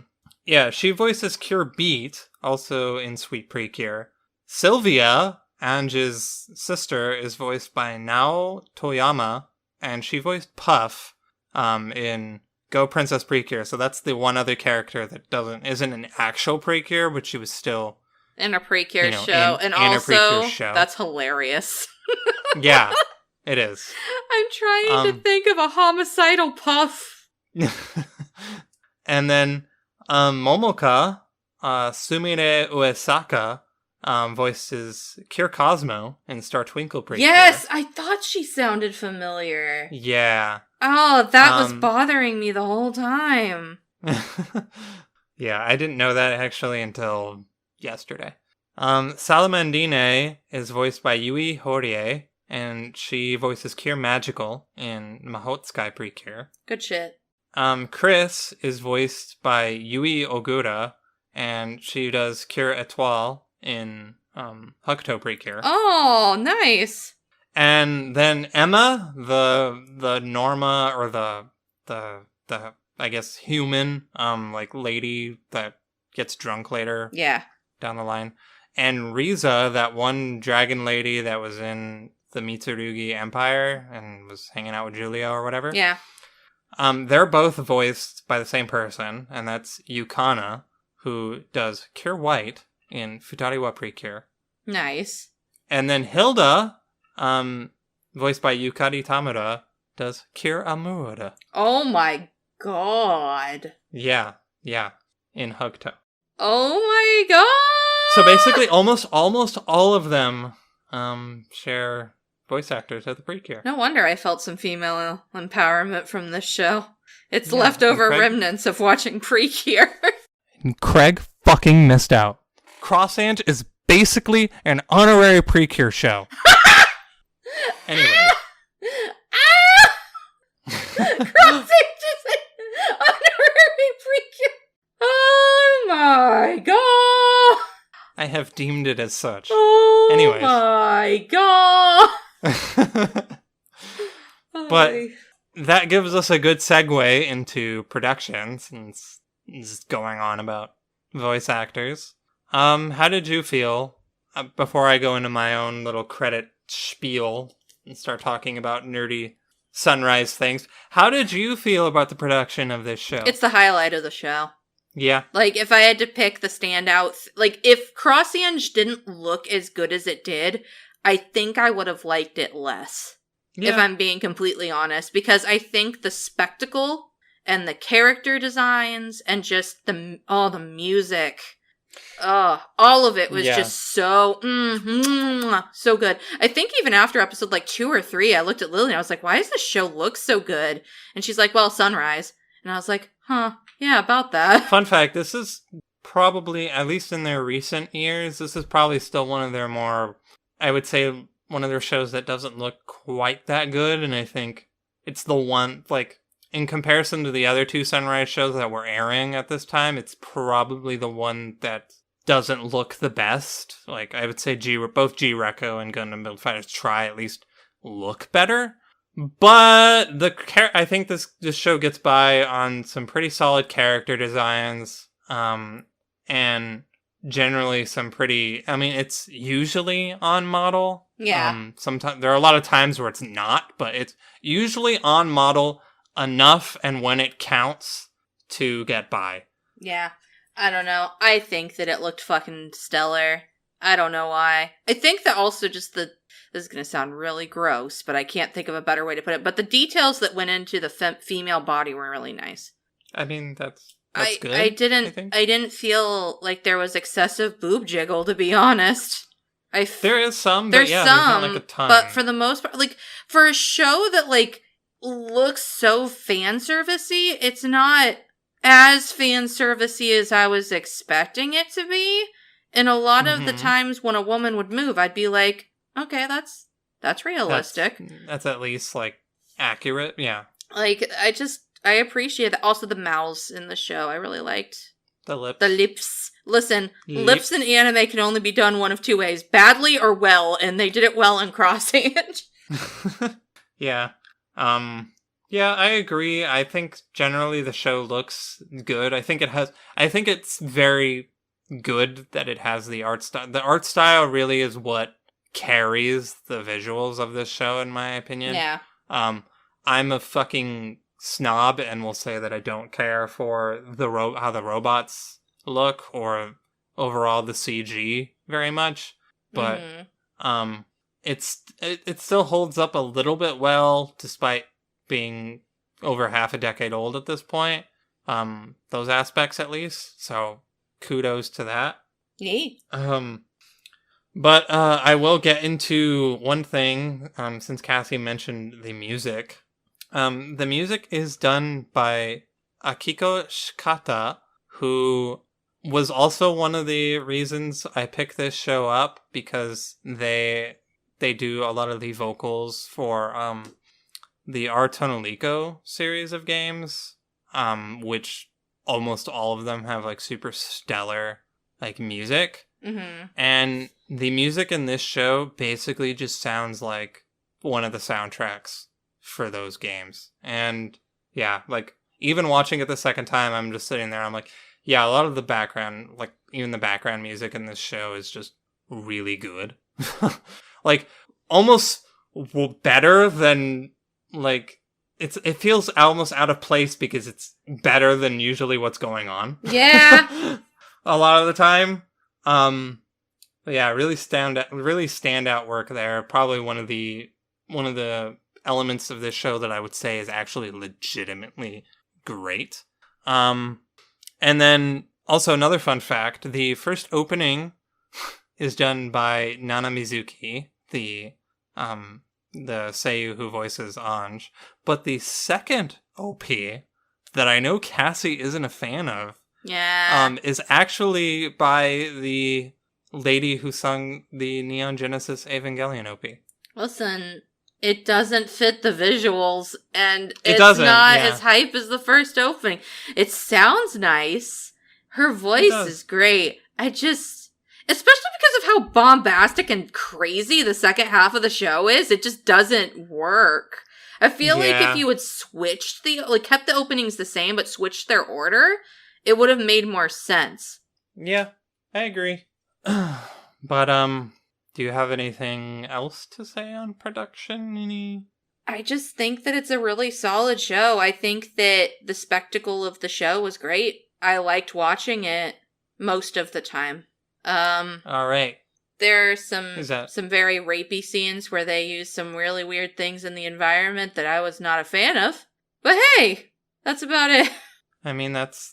Yeah, she voices Cure Beat, also in Sweet Precure. Sylvia, Ange's sister, is voiced by Nao Toyama, and she voiced Puff in Go Princess Precure. So that's the one other character that isn't an actual Precure, but she was still in a Precure show. And also, that's hilarious. Yeah, it is. I'm trying to think of a homicidal Puff. And then Momoka, Sumire Uesaka, voices Cure Cosmo in Star Twinkle Precure. Yes, I thought she sounded familiar. Yeah. Oh, that was bothering me the whole time. Yeah, I didn't know that actually until yesterday. Salamandine is voiced by Yui Horie, and she voices Cure Magical in Mahotsukai Precure. Good shit. Chris is voiced by Yui Ogura, and she does Cure Etoile in Hokuto Precure. Oh, nice. And then Emma, the Norma, or the I guess human like lady that gets drunk later. Yeah. Down the line. And Riza, that one dragon lady that was in the Mitsurugi Empire and was hanging out with Julia or whatever. Yeah. They're both voiced by the same person, and that's Yukana, who does Cure White in Futari wa Precure. Nice. And then Hilda, voiced by Yukari Tamura, does Cure Amura. Oh my god. Yeah, in Hokuto. Oh my god! So basically, almost all of them share voice actors at the Precure. No wonder I felt some female empowerment from this show. It's leftover remnants of watching Precure. Craig fucking missed out. Cross Ange is basically an honorary Precure show. Anyway. Cross Ange is an honorary Precure. Oh my god! I have deemed it as such. Oh Anyways. My god! But that gives us a good segue into production, since it's going on about voice actors. How did you feel, before I go into my own little credit spiel and start talking about nerdy Sunrise things, how did you feel about the production of this show? It's the highlight of the show. Yeah. Like, if I had to pick the standout, like, if Cross Ange didn't look as good as it did, I think I would have liked it less. Yeah. If I'm being completely honest. Because I think the spectacle and the character designs and just the music, all of it was just so, so good. I think even after episode, 2 or 3, I looked at Lily and I was like, why does this show look so good? And she's like, well, Sunrise. And I was like, huh. Yeah, about that. Fun fact, this is probably, at least in their recent years, this is probably still one of their more, I would say, one of their shows that doesn't look quite that good, and I think it's the one, in comparison to the other 2 Sunrise shows that were airing at this time, it's probably the one that doesn't look the best. I would say both G-Reco and Gundam Build Fighters try at least look better. But I think this show gets by on some pretty solid character designs, and generally some pretty, it's usually on model. Yeah. Sometimes there are a lot of times where it's not, but it's usually on model enough, and when it counts, to get by. Yeah. I don't know. I think that it looked fucking stellar. I don't know why. I think that also just this is going to sound really gross, but I can't think of a better way to put it. But the details that went into the female body were really nice. That's good. I didn't feel like there was excessive boob jiggle, to be honest. There is some, there's some, there's not a ton. But for the most part, for a show that looks so fan servicey, it's not as fan servicey as I was expecting it to be. And a lot of the times when a woman would move, I'd be like, okay, that's realistic. That's at least, accurate, yeah. I appreciate that. Also, the mouths in the show, I really liked. The lips. The lips. Listen, lips in anime can only be done one of 2 ways. Badly or well, and they did it well in Cross Ange. Yeah. Yeah, I agree. I think generally the show looks good. I think it's very good that it has the art style. The art style really is what carries the visuals of this show, in my opinion. Yeah. I'm a fucking snob and will say that I don't care for how the robots look or overall the CG very much, but it still holds up a little bit well despite being over half a decade old at this point. Those aspects at least. So kudos to that. Yay. But I will get into one thing, since Cassie mentioned the music. The music is done by Akiko Shikata, who was also one of the reasons I picked this show up, because they do a lot of the vocals for the Artonoliko series of games, which almost all of them have super stellar music. Mm-hmm. And the music in this show basically just sounds like one of the soundtracks for those games. And yeah, even watching it the second time, I'm just sitting there, I'm like, yeah, a lot of the background, even the background music in this show is just really good. Almost better than, it feels almost out of place because it's better than usually what's going on. Yeah. A lot of the time. But yeah, really standout work there. Probably one of the elements of this show that I would say is actually legitimately great. And then also another fun fact, the first opening is done by Nana Mizuki, the seiyuu who voices Ange. But the second OP that I know Cassie isn't a fan of, is actually by the lady who sung the Neon Genesis Evangelion OP. Listen, it doesn't fit the visuals, and it's not as hype as the first opening. It sounds nice. Her voice is great. Especially because of how bombastic and crazy the second half of the show is, it just doesn't work. I feel like if you had kept the openings the same, but switched their order, it would have made more sense. Yeah, I agree. But, do you have anything else to say on production? I just think that it's a really solid show. I think that the spectacle of the show was great. I liked watching it most of the time. All right. There are some very rapey scenes where they use some really weird things in the environment that I was not a fan of. But hey, that's about it. I mean, that's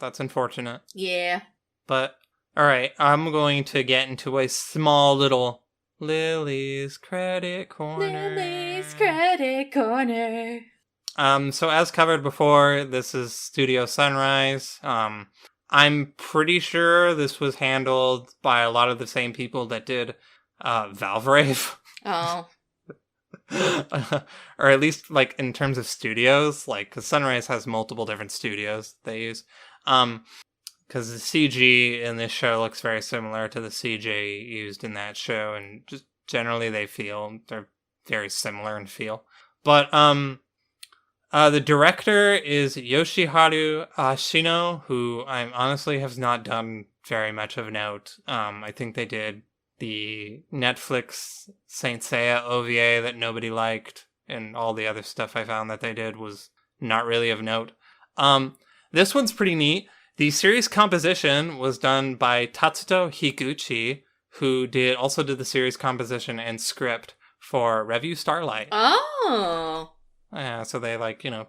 unfortunate. Yeah. But, alright, I'm going to get into a small little Lily's Credit Corner. Lily's Credit Corner. So as covered before, this is Studio Sunrise. I'm pretty sure this was handled by a lot of the same people that did Valvrave. Oh. Or at least, like, in terms of studios, like, because Sunrise has multiple different studios they use. Because the CG in this show looks very similar to the CG used in that show, and just generally they're very similar in feel. But, the director is Yoshiharu Ashino, who I honestly have not done very much of note. I think they did the Netflix Saint Seiya OVA that nobody liked, and all the other stuff I found that they did was not really of note. This one's pretty neat. The series composition was done by Tatsuto Higuchi, who also did the series composition and script for Revue Starlight. Oh. Yeah, so they,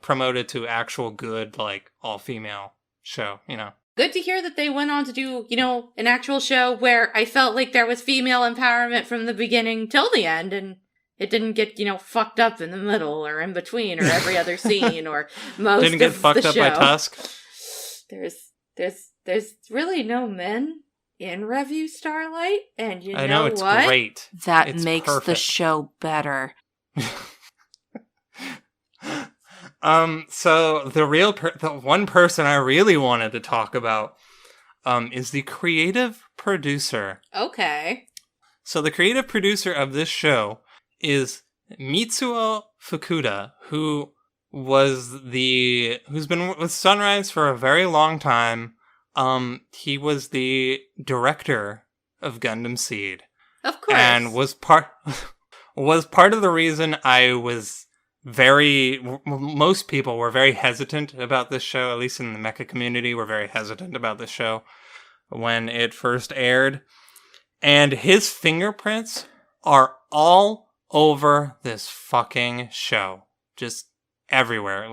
promoted to actual good, all-female show, Good to hear that they went on to do, an actual show where I felt like there was female empowerment from the beginning till the end, and it didn't get, fucked up in the middle or in between or every other scene or most didn't get of fucked the up show. by Tusk. There's really no men in Revue Starlight, and I know it's what? Great. That makes perfect. The show better. So the one person I really wanted to talk about, is the creative producer. Okay. So the creative producer of this show is Mitsuo Fukuda, who's been with Sunrise for a very long time. He was the director of Gundam Seed. Of course. And was part of the reason most people were very hesitant about this show, at least in the mecha community, were very hesitant about this show when it first aired. And his fingerprints are all over this fucking show. Just everywhere.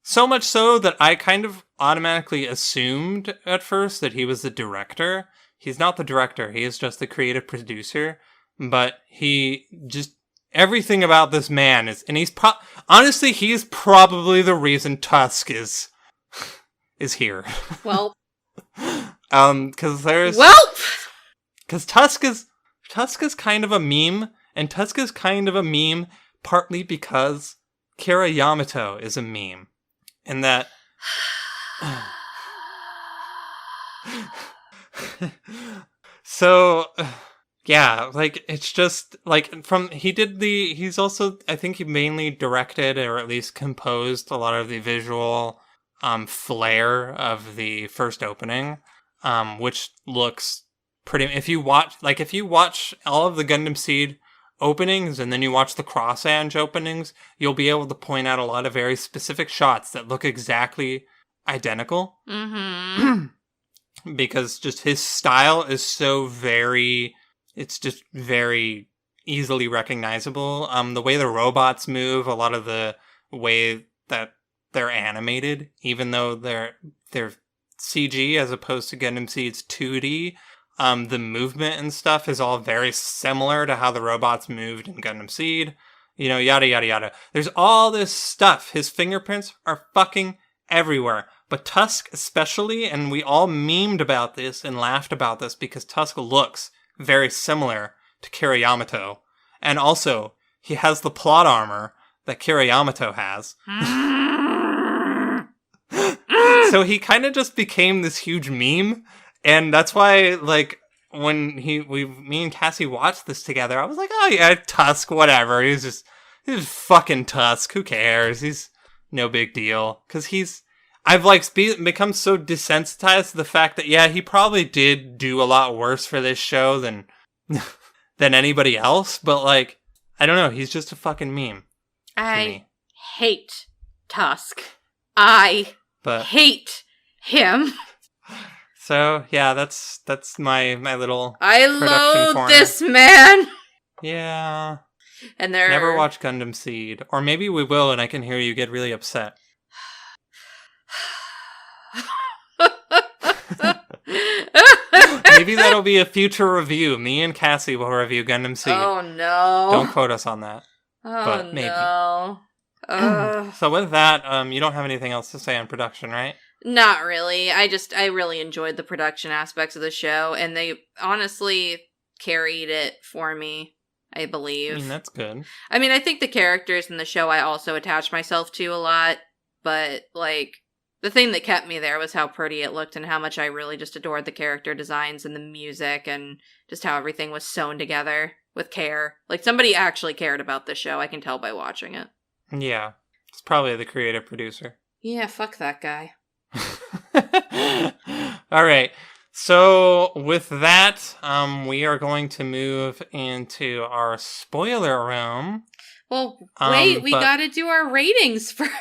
So much so that I kind of automatically assumed at first that he was the director. He's not the director, he is just the creative producer. But everything about this man honestly, he's probably the reason Tusk is here. Well. Because Tusk is kind of a meme, and Tusk is kind of a meme partly because Kira Yamato is a meme. And that... So... Yeah, it's just, he's also, I think he mainly directed, or at least composed, a lot of the visual flair of the first opening, which looks pretty, if you watch all of the Gundam Seed openings and then you watch the Cross Ange openings, you'll be able to point out a lot of very specific shots that look exactly identical. Mm-hmm. Because just his style is so very, it's just very easily recognizable. The way the robots move, a lot of the way that they're animated, even though they're CG as opposed to Gundam Seed's 2D, the movement and stuff is all very similar to how the robots moved in Gundam Seed. You know, yada, yada, yada. There's all this stuff. His fingerprints are fucking everywhere. But Tusk especially, and we all memed about this and laughed about this because Tusk looks very similar to Kira Yamato. And also, he has the plot armor that Kira Yamato has. So he kind of just became this huge meme. And that's why, like, when me and Cassie watched this together, I was like, oh yeah, Tusk, whatever. He's fucking Tusk. Who cares? He's no big deal. Because I've, like, become so desensitized to the fact that, yeah, he probably did do a lot worse for this show than anybody else. But, like, I don't know. He's just a fucking meme. I hate Tusk. I hate him. So, yeah, that's my little I loathe corner. This man. Yeah. And never watch Gundam Seed. Or maybe we will and I can hear you get really upset. Maybe that'll be a future review. Me and Cassie will review Gundam Seed. Oh, no. Don't quote us on that. Oh, but maybe. No. So with that, you don't have anything else to say on production, right? Not really. I really enjoyed the production aspects of the show, and they honestly carried it for me, I believe. I mean, that's good. I mean, I think the characters in the show I also attached myself to a lot, but, like, the thing that kept me there was how pretty it looked and how much I really just adored the character designs and the music and just how everything was sewn together with care. Like, somebody actually cared about this show, I can tell by watching it. Yeah. It's probably the creative producer. Yeah, fuck that guy. All right. So with that, we are going to move into our spoiler room. Well, wait, we gotta do our ratings first.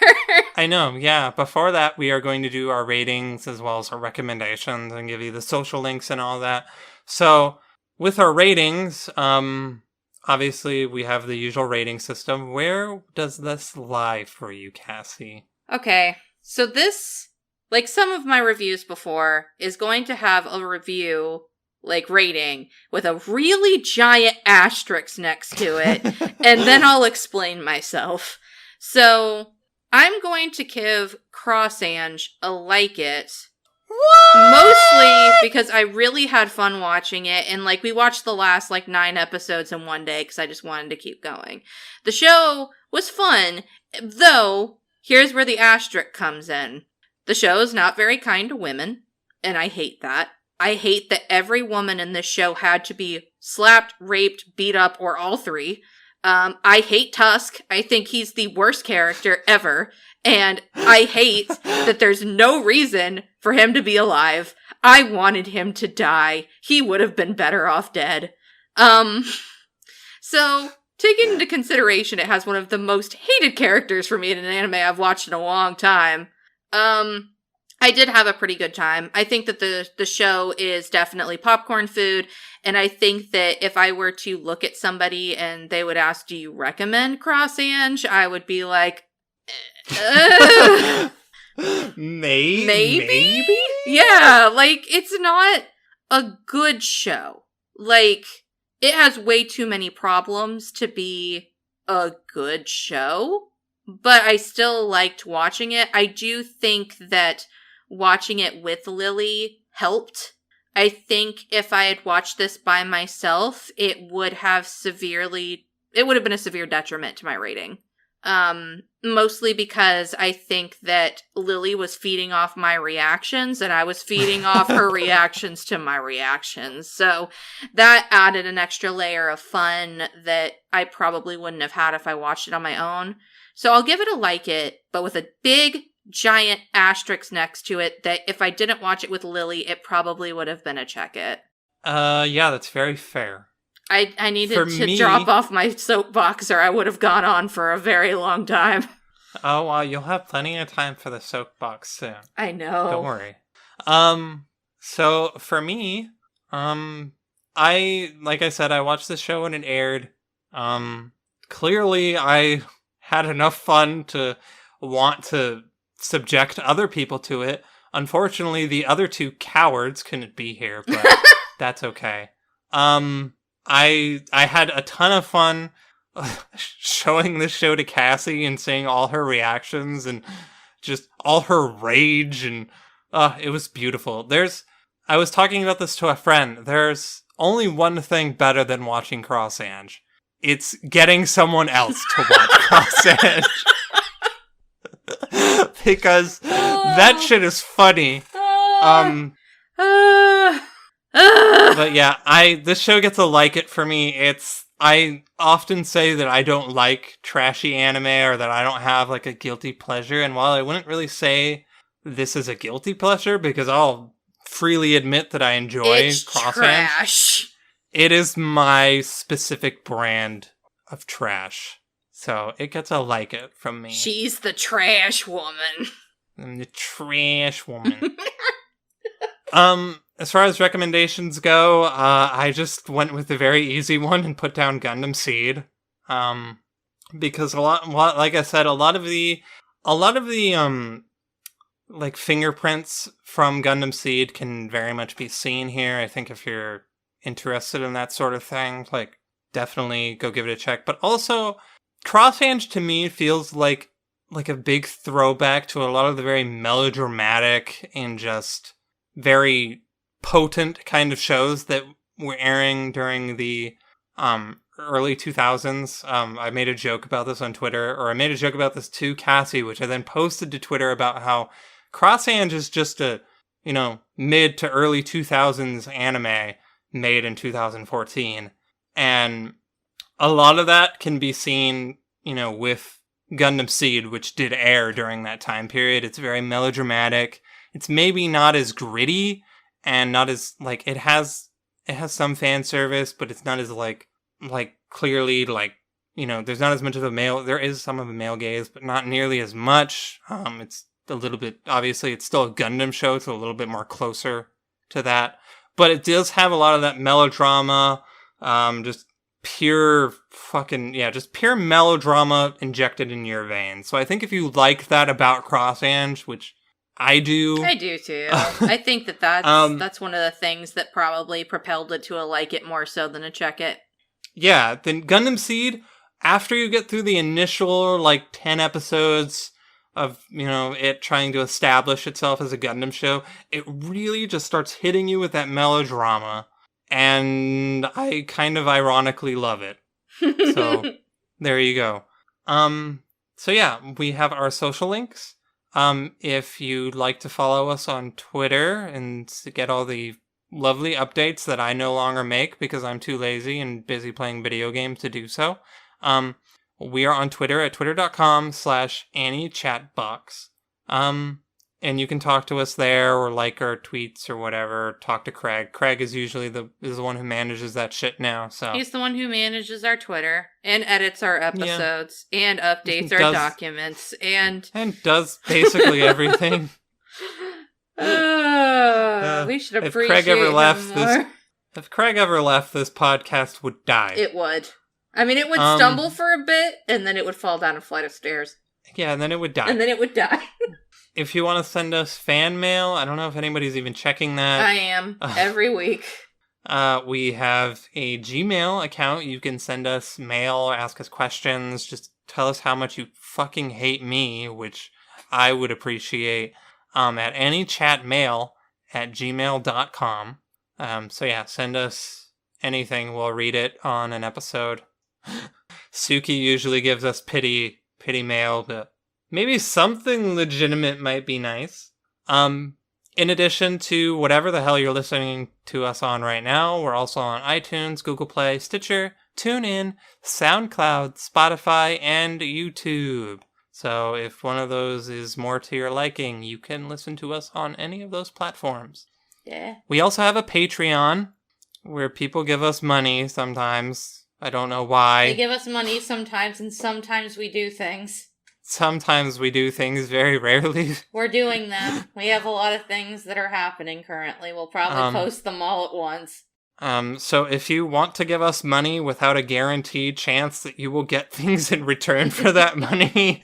I know, yeah. Before that, we are going to do our ratings as well as our recommendations and give you the social links and all that. So with our ratings, obviously we have the usual rating system. Where does this lie for you, Cassie? Okay, so this, like some of my reviews before, is going to have a review, like, rating with a really giant asterisk next to it, and then I'll explain myself. So, I'm going to give Cross Ange a like it. What? Mostly because I really had fun watching it, and, like, we watched the last, 9 episodes in one day because I just wanted to keep going. The show was fun, though, here's where the asterisk comes in. The show is not very kind to women, and I hate that. I hate that every woman in this show had to be slapped, raped, beat up, or all three. I hate Tusk. I think he's the worst character ever. And I hate that there's no reason for him to be alive. I wanted him to die. He would have been better off dead. So, taking into consideration it has one of the most hated characters for me in an anime I've watched in a long time, I did have a pretty good time. I think that the show is definitely popcorn food, and I think that if I were to look at somebody and they would ask, do you recommend Cross Ange? I would be like, Maybe? Yeah, like, it's not a good show. Like, it has way too many problems to be a good show, but I still liked watching it. I do think that watching it with Lily helped. I think if I had watched this by myself, it would have been a severe detriment to my rating. Mostly because I think that Lily was feeding off my reactions and I was feeding off her reactions to my reactions. So that added an extra layer of fun that I probably wouldn't have had if I watched it on my own. So I'll give it a like it, but with a big, giant asterisk next to it that if I didn't watch it with Lily, it probably would have been a check it. Yeah, that's very fair. I needed to drop off my soapbox or I would have gone on for a very long time. Oh, well, you'll have plenty of time for the soapbox soon. I know. Don't worry. So for me, like I said, I watched the show when it aired. Clearly I had enough fun to want to subject other people to it. Unfortunately, the other two cowards couldn't be here, but that's okay. I had a ton of fun showing this show to Cassie and seeing all her reactions and just all her rage, and it was beautiful. I was talking about this to a friend. There's only one thing better than watching Cross Ange. It's getting someone else to watch Cross Ange. Because that shit is funny. But yeah, this show gets a like it for me. I often say that I don't like trashy anime or that I don't have like a guilty pleasure. And while I wouldn't really say this is a guilty pleasure because I'll freely admit that I enjoy Cross Ange, it is my specific brand of trash. So it gets a like it from me. She's the trash woman. I'm the trash woman. As far as recommendations go, I just went with the very easy one and put down Gundam Seed. Because like I said, a lot of the like fingerprints from Gundam Seed can very much be seen here. I think if you're interested in that sort of thing, like definitely go give it a check. But also, Cross Ange to me feels like a big throwback to a lot of the very melodramatic and just very potent kind of shows that were airing during the early 2000s. I made a joke about this on Twitter, or I made a joke about this to Cassie, which I then posted to Twitter about how Cross Ange is just a, mid to early 2000s anime made in 2014. And a lot of that can be seen, with Gundam Seed, which did air during that time period. It's very melodramatic. It's maybe not as gritty and not as, like, it has some fan service, but it's not as, like clearly, like, there's not as much of there is some of a male gaze, but not nearly as much. It's a little bit, obviously, it's still a Gundam show, so a little bit more closer to that. But it does have a lot of that melodrama, just pure melodrama injected in your veins. So I think if you like that about Cross Ange, which I do. I do too. I think that's one of the things that probably propelled it to a like it more so than a check it. Yeah, then Gundam Seed, after you get through the initial 10 episodes of, it trying to establish itself as a Gundam show, it really just starts hitting you with that melodrama. And I kind of ironically love it. So there you go. So yeah, we have our social links. If you'd like to follow us on Twitter and get all the lovely updates that I no longer make because I'm too lazy and busy playing video games to do so, we are on Twitter at twitter.com/AnnieChatbox. And you can talk to us there or like our tweets or whatever. Talk to Craig. Craig is usually the one who manages that shit now. So he's the one who manages our Twitter and edits our episodes and updates our documents and does basically everything. We should appreciate him more. If Craig ever left, this podcast would die. It would. I mean, it would stumble for a bit, and then it would fall down a flight of stairs. Yeah, and then it would die. And then it would die. If you want to send us fan mail, I don't know if anybody's even checking that. I am, every week. We have a Gmail account. You can send us mail or ask us questions. Just tell us how much you fucking hate me, which I would appreciate, at anychatmail@gmail.com. So yeah, send us anything. We'll read it on an episode. Suki usually gives us pity mail, but maybe something legitimate might be nice. In addition to whatever the hell you're listening to us on right now, we're also on iTunes, Google Play, Stitcher, TuneIn, SoundCloud, Spotify, and YouTube. So if one of those is more to your liking, you can listen to us on any of those platforms. Yeah. We also have a Patreon. where people give us money sometimes. I don't know why. They give us money sometimes, and sometimes we do things. Sometimes we do things, very rarely. We're doing them. We have a lot of things that are happening currently. We'll probably post them all at once. So if you want to give us money without a guaranteed chance that you will get things in return for that money,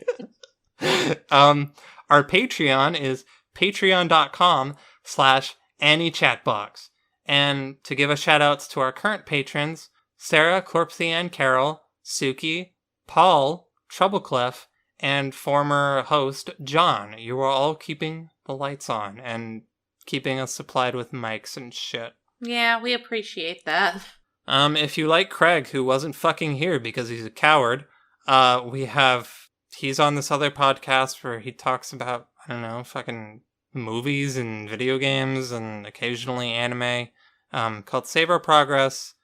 our Patreon is patreon.com/AnnieChatbox. And to give a shout outs to our current patrons, Sarah, CorpsyAnn, Carol, Suki, Paul, TroubleClef, and former host John. You are all keeping the lights on and keeping us supplied with mics and shit. Yeah, we appreciate that. If you like Craig, who wasn't fucking here because he's a coward, he's on this other podcast where he talks about, I don't know, fucking movies and video games and occasionally anime, called Save Our Progress.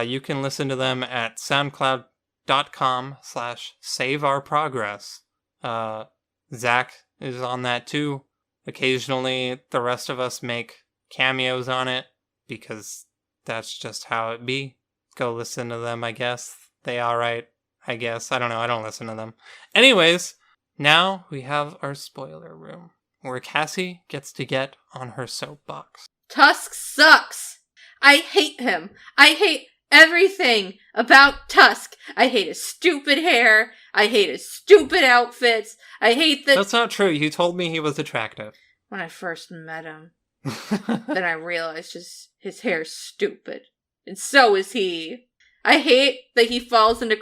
You can listen to them at soundcloud.com/saveourprogress. Zach is on that too. Occasionally, the rest of us make cameos on it because that's just how it be. Go listen to them, I guess. They alright, I guess. I don't know, I don't listen to them. Anyways, now we have our spoiler room, where Cassie gets to get on her soapbox. Tusk sucks! I hate him! I hate everything about Tusk! I hate his stupid hair! I hate his stupid outfits! I hate that— That's not true, you told me he was attractive. When I first met him, then I realized his hair's stupid. And so is he. I hate that he falls into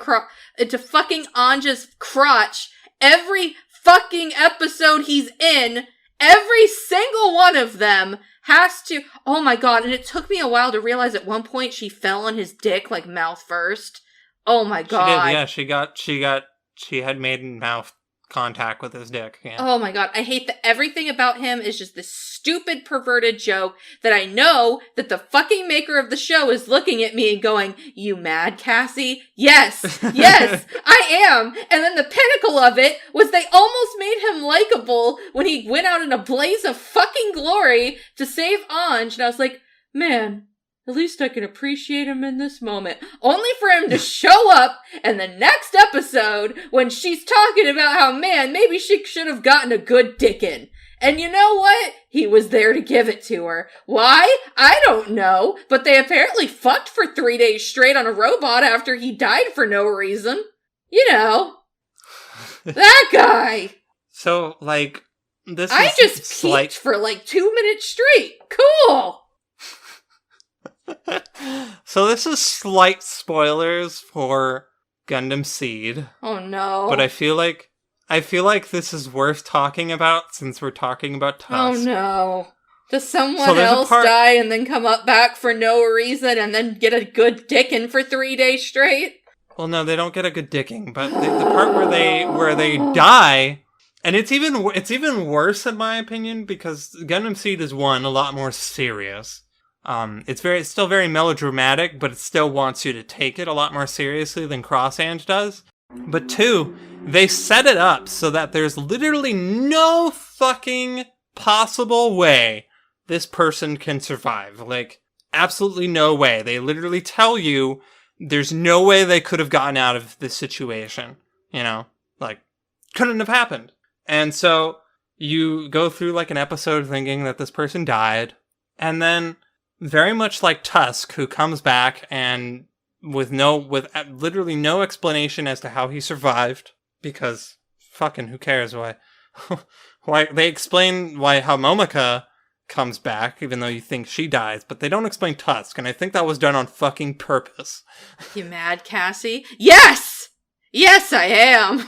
fucking Anja's crotch every fucking episode he's in. Every single one of them has to— oh my god, and it took me a while to realize at one point she fell on his dick, like mouth first. Oh my god. She did, yeah, she had made mouth contact with his dick, yeah. Oh my god, I hate that everything about him is just this stupid perverted joke that I know that the fucking maker of the show is looking at me and going, "You mad, Cassie?" Yes, yes, I am. And then the pinnacle of it was they almost made him likable when he went out in a blaze of fucking glory to save Ange, and I was like, man, at least I can appreciate him in this moment. Only for him to show up in the next episode when she's talking about how, man, maybe she should have gotten a good dick in. And you know what? He was there to give it to her. Why? I don't know. But they apparently fucked for 3 days straight on a robot after he died for no reason. You know. That guy. So, like, this I is just peeked for like 2 minutes straight. Cool. So this is slight spoilers for Gundam Seed. Oh no. But I feel like this is worth talking about since we're talking about Tusk. Oh no. Does someone else die and then come up back for no reason and then get a good dicking for 3 days straight? Well, no, they don't get a good dicking, but the part where they die, and it's even worse in my opinion because Gundam Seed is, one, a lot more serious. It's still very melodramatic, but it still wants you to take it a lot more seriously than Cross Ange does. But two, they set it up so that there's literally no fucking possible way this person can survive. Like, absolutely no way. They literally tell you there's no way they could have gotten out of this situation. You know? Like, couldn't have happened. And so, you go through like an episode thinking that this person died, and then very much like Tusk, who comes back and with literally no explanation as to how he survived, because fucking who cares why they explain how Momika comes back, even though you think she dies, but they don't explain Tusk, and I think that was done on fucking purpose. You mad, Cassie? Yes! Yes, I am!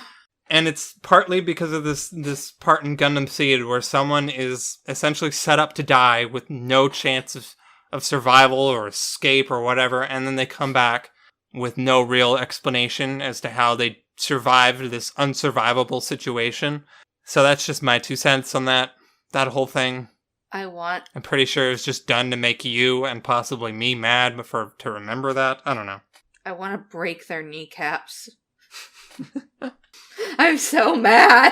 And it's partly because of this part in Gundam Seed where someone is essentially set up to die with no chance of survival or escape or whatever, and then they come back with no real explanation as to how they survived this unsurvivable situation. So that's just my 2 cents on that whole thing. I'm pretty sure it's just done to make you and possibly me mad to remember that. I don't know. I want to break their kneecaps. I'm so mad.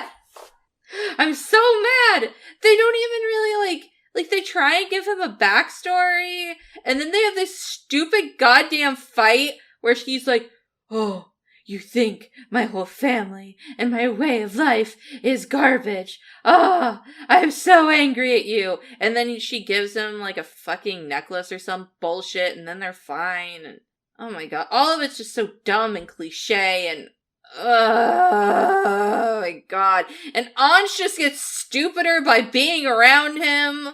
I'm so mad. They don't even really like, they try and give him a backstory, and then they have this stupid goddamn fight where she's like, oh, you think my whole family and my way of life is garbage. Oh, I'm so angry at you. And then she gives him, like, a fucking necklace or some bullshit, and then they're fine. And oh my god, all of it's just so dumb and cliche, and oh my god. And Ange just gets stupider by being around him.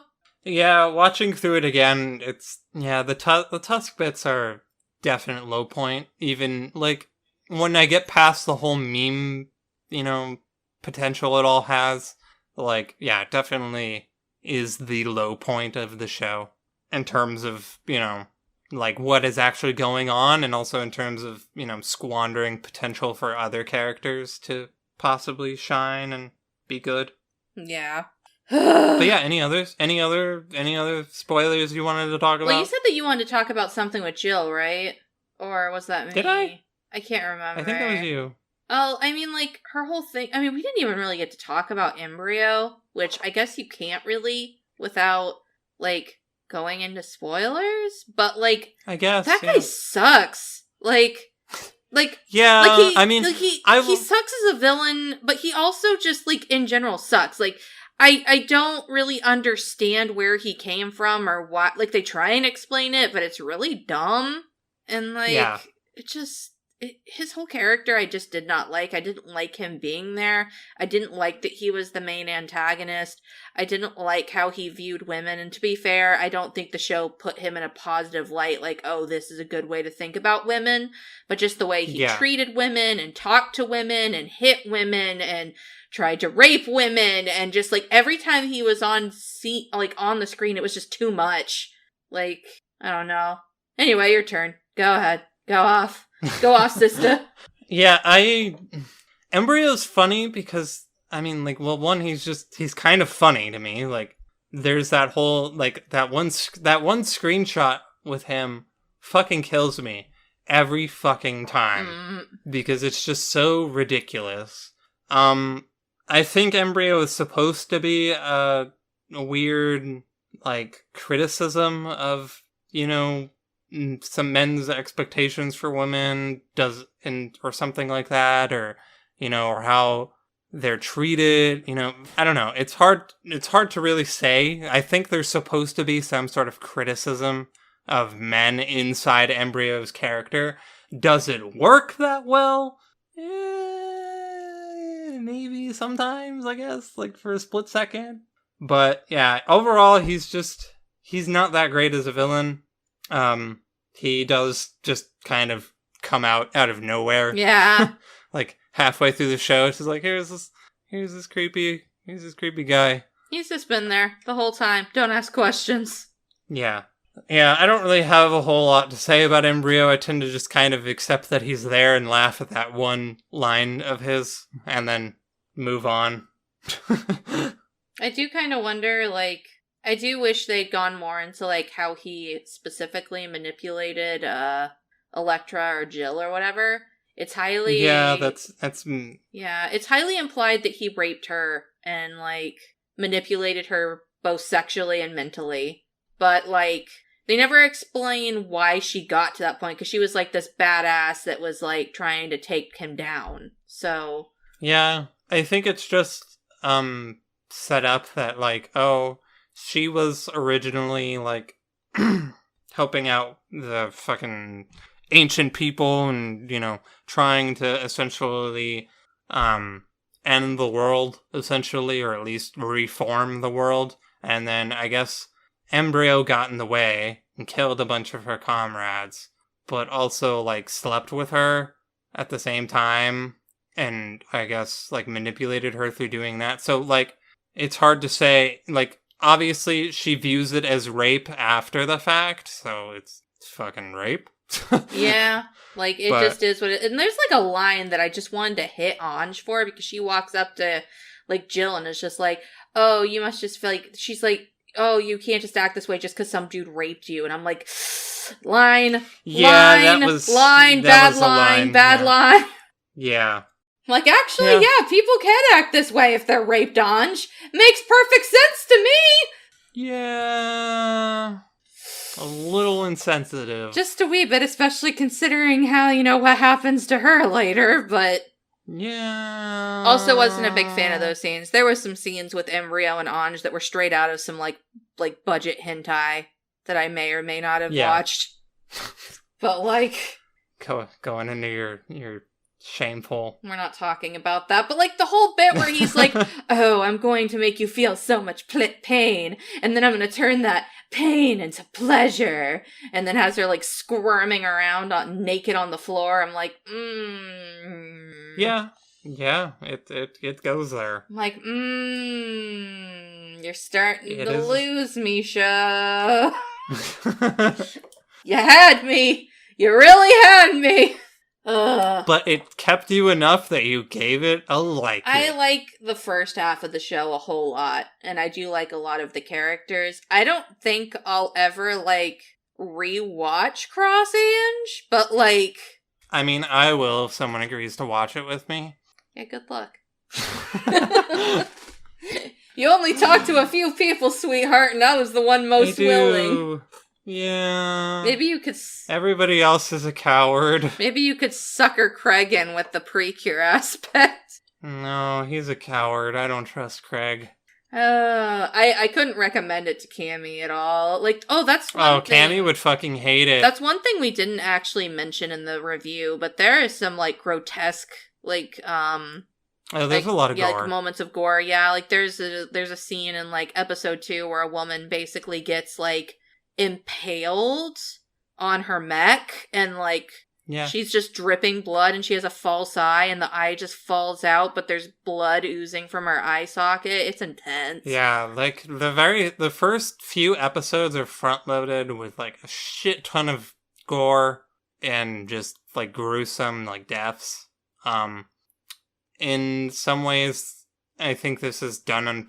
Yeah, watching through it again, it's, yeah, the Tusk bits are definite low point. Even, like, when I get past the whole meme, you know, potential it all has, like, yeah, it definitely is the low point of the show in terms of, you know, like, what is actually going on, and also in terms of, you know, squandering potential for other characters to possibly shine and be good. Yeah. But yeah, any other spoilers you wanted to talk about? Well, you said that you wanted to talk about something with Jill, right? Or was that me? Did I? I can't remember. I think that was you. Oh, I mean, like, her whole thing... I mean, we didn't even really get to talk about Embryo, which I guess you can't really without, like, going into spoilers, but, like... I guess, that guy sucks. Like... Yeah, like he, I mean... like he sucks as a villain, but he also just, like, in general sucks. Like, I don't really understand where he came from or what... Like, they try and explain it, but it's really dumb. And, like, it just... his whole character I just did not like. I didn't like him being there. I didn't like that he was the main antagonist. I didn't like how he viewed women. And to be fair, I don't think the show put him in a positive light, like, oh, this is a good way to think about women. But just the way he treated women and talked to women and hit women and tried to rape women. And just, like, every time he was on the screen, it was just too much. Like, I don't know. Anyway, your turn. Go ahead. Go off. Go off, sister. Yeah, Embryo's funny because, I mean, like, well, one, he's kind of funny to me. Like, there's that whole, like, that one screenshot with him fucking kills me every fucking time because it's just so ridiculous. I think Embryo is supposed to be a weird, like, criticism of, you know, some men's expectations for women or something like that, or, you know, or how they're treated, you know, I don't know. It's hard to really say. I think there's supposed to be some sort of criticism of men inside Embryo's character. Does it work that well? Maybe sometimes, I guess, like for a split second. But yeah, overall, he's not that great as a villain. He does just kind of come out of nowhere. Yeah. Like halfway through the show, it's just like, here's this creepy guy. He's just been there the whole time. Don't ask questions. Yeah. Yeah, I don't really have a whole lot to say about Embryo. I tend to just kind of accept that he's there and laugh at that one line of his, and then move on. I do kind of wonder, like, I do wish they'd gone more into, like, how he specifically manipulated, Elektra or Jill or whatever. It's highly... Yeah, that's... Yeah, it's highly implied that he raped her and, like, manipulated her both sexually and mentally. But, like, they never explain why she got to that point, because she was, like, this badass that was, like, trying to take him down. So... Yeah, I think it's just, set up that, like, oh... She was originally, like, helping out the fucking ancient people and, you know, trying to essentially end the world, essentially, or at least reform the world. And then I guess Embryo got in the way and killed a bunch of her comrades, but also, like, slept with her at the same time and, I guess, like, manipulated her through doing that. So, like, it's hard to say, like, obviously, she views it as rape after the fact, so it's fucking rape. Yeah, like, it just is what it... And there's, like, a line that I just wanted to hit Ange for, because she walks up to, like, Jill and is just like, oh, you must just feel like... She's like, oh, you can't just act this way just because some dude raped you. And I'm like, line, bad line. Yeah. Like, actually, yeah, people can act this way if they're raped, Ange. Makes perfect sense to me! Yeah. A little insensitive. Just a wee bit, especially considering how, what happens to her later, but... Yeah. Also wasn't a big fan of those scenes. There was some scenes with Embryo and Ange that were straight out of some, like budget hentai that I may or may not have watched. But, like... Going into your shameful... We're not talking about that, but, like, the whole bit where he's like, oh, I'm going to make you feel so much pain, and then I'm going to turn that pain into pleasure, and then has her, like, squirming around naked on the floor. I'm like, Yeah, it goes there. I'm like, you're starting to lose me, show. You had me. You really had me. Ugh. But it kept you enough that you gave it a like. I like the first half of the show a whole lot, and I do like a lot of the characters. I don't think I'll ever, like, rewatch Cross Ange, but, like... I mean, I will if someone agrees to watch it with me. Yeah, good luck. You only talked to a few people, sweetheart, and I was the one most willing. Yeah. Maybe you could... Everybody else is a coward. Maybe you could sucker Craig in with the precure aspect. No, he's a coward. I don't trust Craig. I couldn't recommend it to Cammy at all. Like, that's one thing. Cammy would fucking hate it. That's one thing we didn't actually mention in the review, but there is some, like, grotesque, like, there's a lot of gore. Like, moments of gore. Yeah, like, there's a scene in, like, episode 2 where a woman basically gets, like, impaled on her mech, and, like, she's just dripping blood, and she has a false eye, and the eye just falls out, but there's blood oozing from her eye socket. It's intense. Yeah, like, the first few episodes are front-loaded with, like, a shit ton of gore and just, like, gruesome, like, deaths. In some ways, I think this is done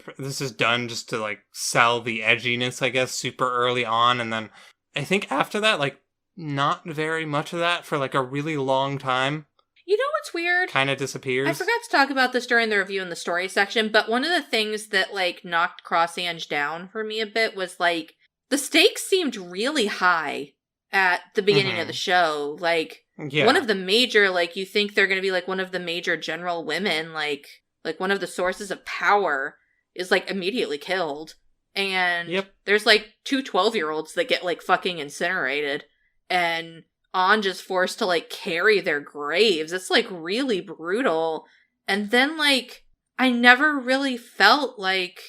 just to, like, sell the edginess, I guess, super early on, and then I think after that, like, not very much of that for, like, a really long time. You know what's weird? Kind of disappears. I forgot to talk about this during the review in the story section, but one of the things that, like, knocked Cross Ange down for me a bit was, like, the stakes seemed really high at the beginning of the show. Like, one of the major, like, you think they're going to be, like, one of the major general women, like one of the sources of power is, like, immediately killed. And there's, like, 2 12-year-olds that get, like, fucking incinerated. And Ange is forced to, like, carry their graves. It's, like, really brutal. And then, like, I never really felt like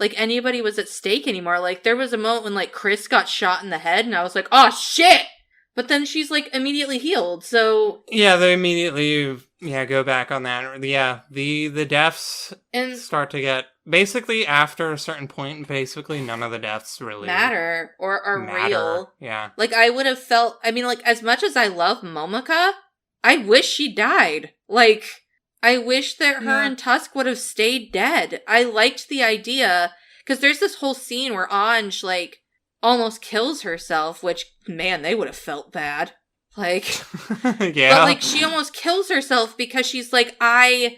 anybody was at stake anymore. Like, there was a moment when, like, Chris got shot in the head, and I was like, oh, shit! But then she's, like, immediately healed, so... Yeah, they immediately, go back on that. Yeah, the deaths start to get... Basically, after a certain point, none of the deaths really... matter, or are real. Yeah. Like, I would have felt... I mean, like, as much as I love Momoka, I wish she died. Like, I wish that her and Tusk would have stayed dead. I liked the idea, because there's this whole scene where Ange, like, almost kills herself, which, man, they would have felt bad. Like, But, like, she almost kills herself because she's like, I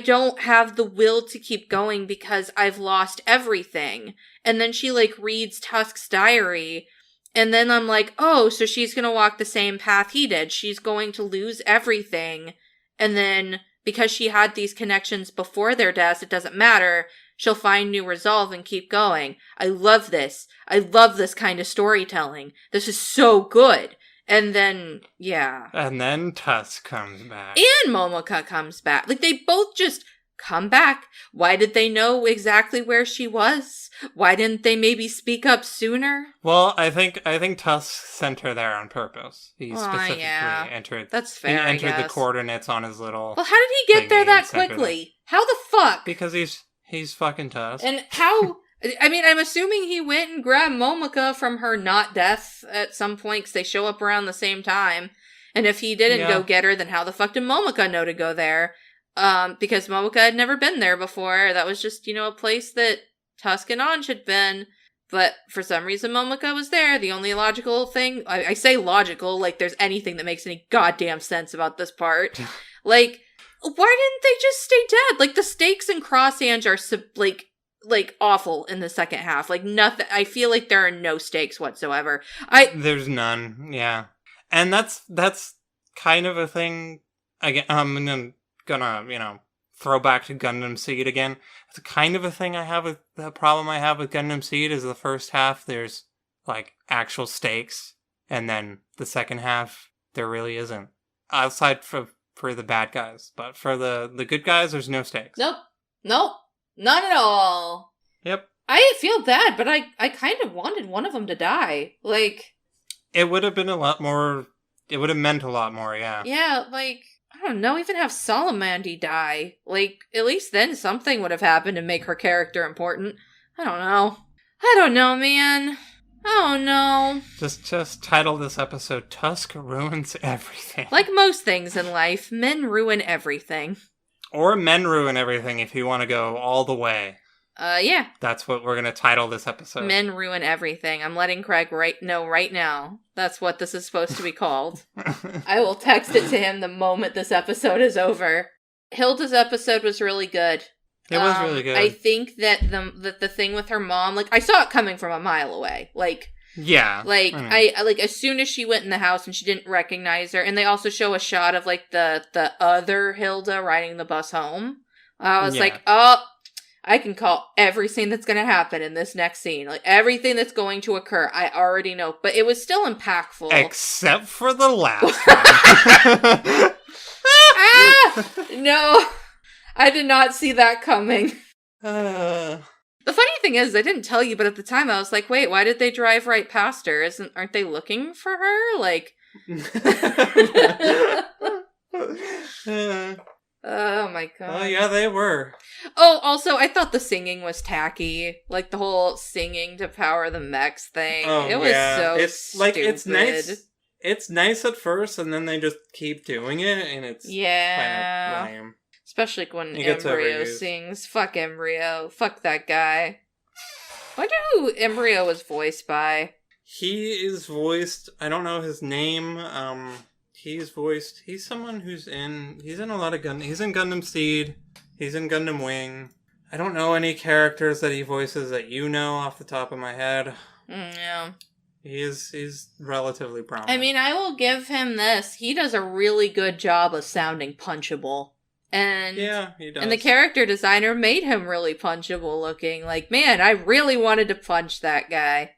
don't have the will to keep going because I've lost everything. And then she, like, reads Tusk's diary, and then I'm like, oh, so she's gonna walk the same path he did. She's going to lose everything, and then, because she had these connections before their deaths, it doesn't matter. She'll find new resolve and keep going. I love this. I love this kind of storytelling. This is so good. And then, And then Tusk comes back. And Momoka comes back. Like, they both just come back. Why did they know exactly where she was? Why didn't they maybe speak up sooner? Well, I think Tusk sent her there on purpose. He specifically entered... That's fair, He entered the coordinates on his little... Well, how did he get there that quickly? How the fuck? Because he's fucking Tusk. And how... I mean, I'm assuming he went and grabbed Momoka from her not death at some point, because they show up around the same time. And if he didn't go get her, then how the fuck did Momoka know to go there? Because Momoka had never been there before. That was just, a place that Tusk and Ange had been. But for some reason, Momoka was there. The only logical thing... I say logical, like there's anything that makes any goddamn sense about this part. Like, why didn't they just stay dead? Like, the stakes in Cross Ange are, like, awful in the second half. Like, nothing. I feel like there are no stakes whatsoever. There's none, yeah. And that's kind of a thing, again, I'm gonna, throw back to Gundam Seed again. It's kind of a thing I have with, the problem I have with Gundam Seed is the first half, there's, like, actual stakes, and then the second half, there really isn't. Outside for the bad guys, but for the good guys, there's no stakes. Nope, not at all. Yep. I feel bad, but I kind of wanted one of them to die. Like, it would have been a lot more, it would have meant a lot more, yeah. Yeah, like, I don't know, even have Salamandi die. Like, at least then something would have happened to make her character important. I don't know, man. Oh no. Just title this episode, Tusk Ruins Everything. Like most things in life, men ruin everything. Or men ruin everything if you want to go all the way. Yeah. That's what we're going to title this episode. Men ruin everything. I'm letting Craig know right now. That's what this is supposed to be called. I will text it to him the moment this episode is over. Hilda's episode was really good. It was really good. I think that the thing with her mom, like, I saw it coming from a mile away. Like, yeah. Like, I like, as soon as she went in the house and she didn't recognize her, and they also show a shot of, like, the other Hilda riding the bus home. I was like, oh, I can call every scene that's going to happen in this next scene. Like, everything that's going to occur, I already know. But it was still impactful. Except for the last one. No. I did not see that coming. The funny thing is, I didn't tell you, but at the time I was like, wait, why did they drive right past her? Aren't they looking for her? Like... Oh my god. Oh yeah, they were. Oh, also, I thought the singing was tacky. Like, the whole singing to power the mechs thing. Oh, it was so stupid. Like, it's nice. It's nice at first, and then they just keep doing it, and it's kind of lame. Especially when Embryo sings. Fuck Embryo. Fuck that guy. I wonder who Embryo was voiced by. He is voiced... I don't know his name. He's someone he's in a lot of he's in Gundam Seed. He's in Gundam Wing. I don't know any characters that he voices that you know off the top of my head. Yeah. He's relatively prominent. I mean, I will give him this. He does a really good job of sounding punchable. And yeah, he does. And the character designer made him really punchable looking. Like, man, I really wanted to punch that guy.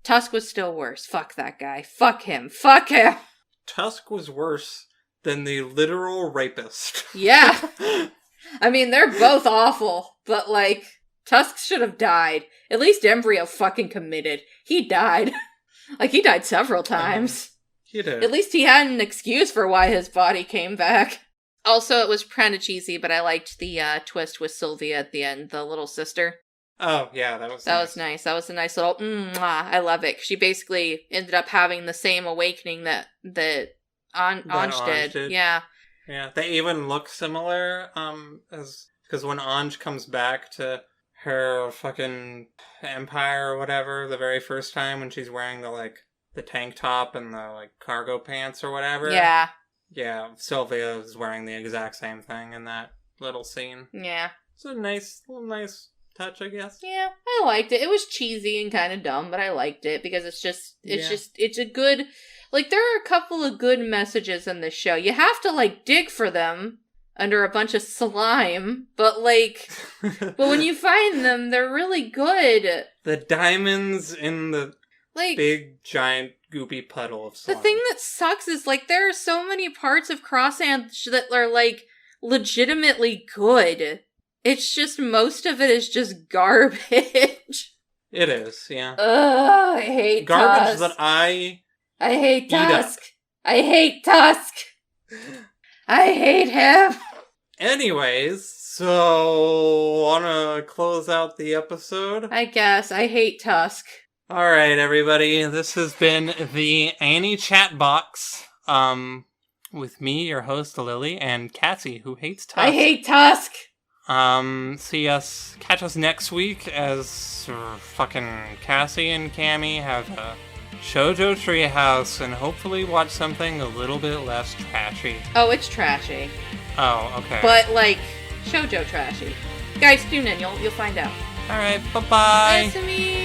Tusk was still worse. Fuck that guy. Fuck him. Fuck him. Tusk was worse than the literal rapist. Yeah. I mean, they're both awful, but, like, Tusk should have died. At least Embryo fucking committed. He died. Like, he died several times. He did. At least he had an excuse for why his body came back. Also, it was kind of cheesy, but I liked the twist with Sylvia at the end, the little sister. Oh, yeah, that was nice. That was a nice little, I love it. She basically ended up having the same awakening that Ange did. Yeah. Yeah, they even look similar, because when Ange comes back to her fucking empire or whatever, the very first time when she's wearing the tank top and the, like, cargo pants or whatever. Yeah. Yeah, Sylvia is wearing the exact same thing in that little scene. Yeah. It's a nice touch, I guess. Yeah, I liked it. It was cheesy and kind of dumb, but I liked it because it's a good, like, there are a couple of good messages in this show. You have to, like, dig for them under a bunch of slime, but, like, but when you find them, they're really good. The diamonds in the, like, big, giant, goopy puddle of slime. The thing that sucks is, like, there are so many parts of Cross Ange that are, like, legitimately good. It's just, most of it is just garbage. It is, yeah. Ugh, I hate garbage Tusk. I hate Tusk. I hate Tusk. I hate him. Anyways, so wanna close out the episode? I guess. I hate Tusk. Alright, everybody. This has been the Annie Chat Box. With me, your host, Lily, and Cassie, who hates Tusk. I hate Tusk! Catch us next week as fucking Cassie and Cammy have a Shoujo Treehouse and hopefully watch something a little bit less trashy. Oh, it's trashy. Oh, okay. But, like, shoujo trashy. Guys, tune in. You'll find out. All right, bye-bye. Yasumi!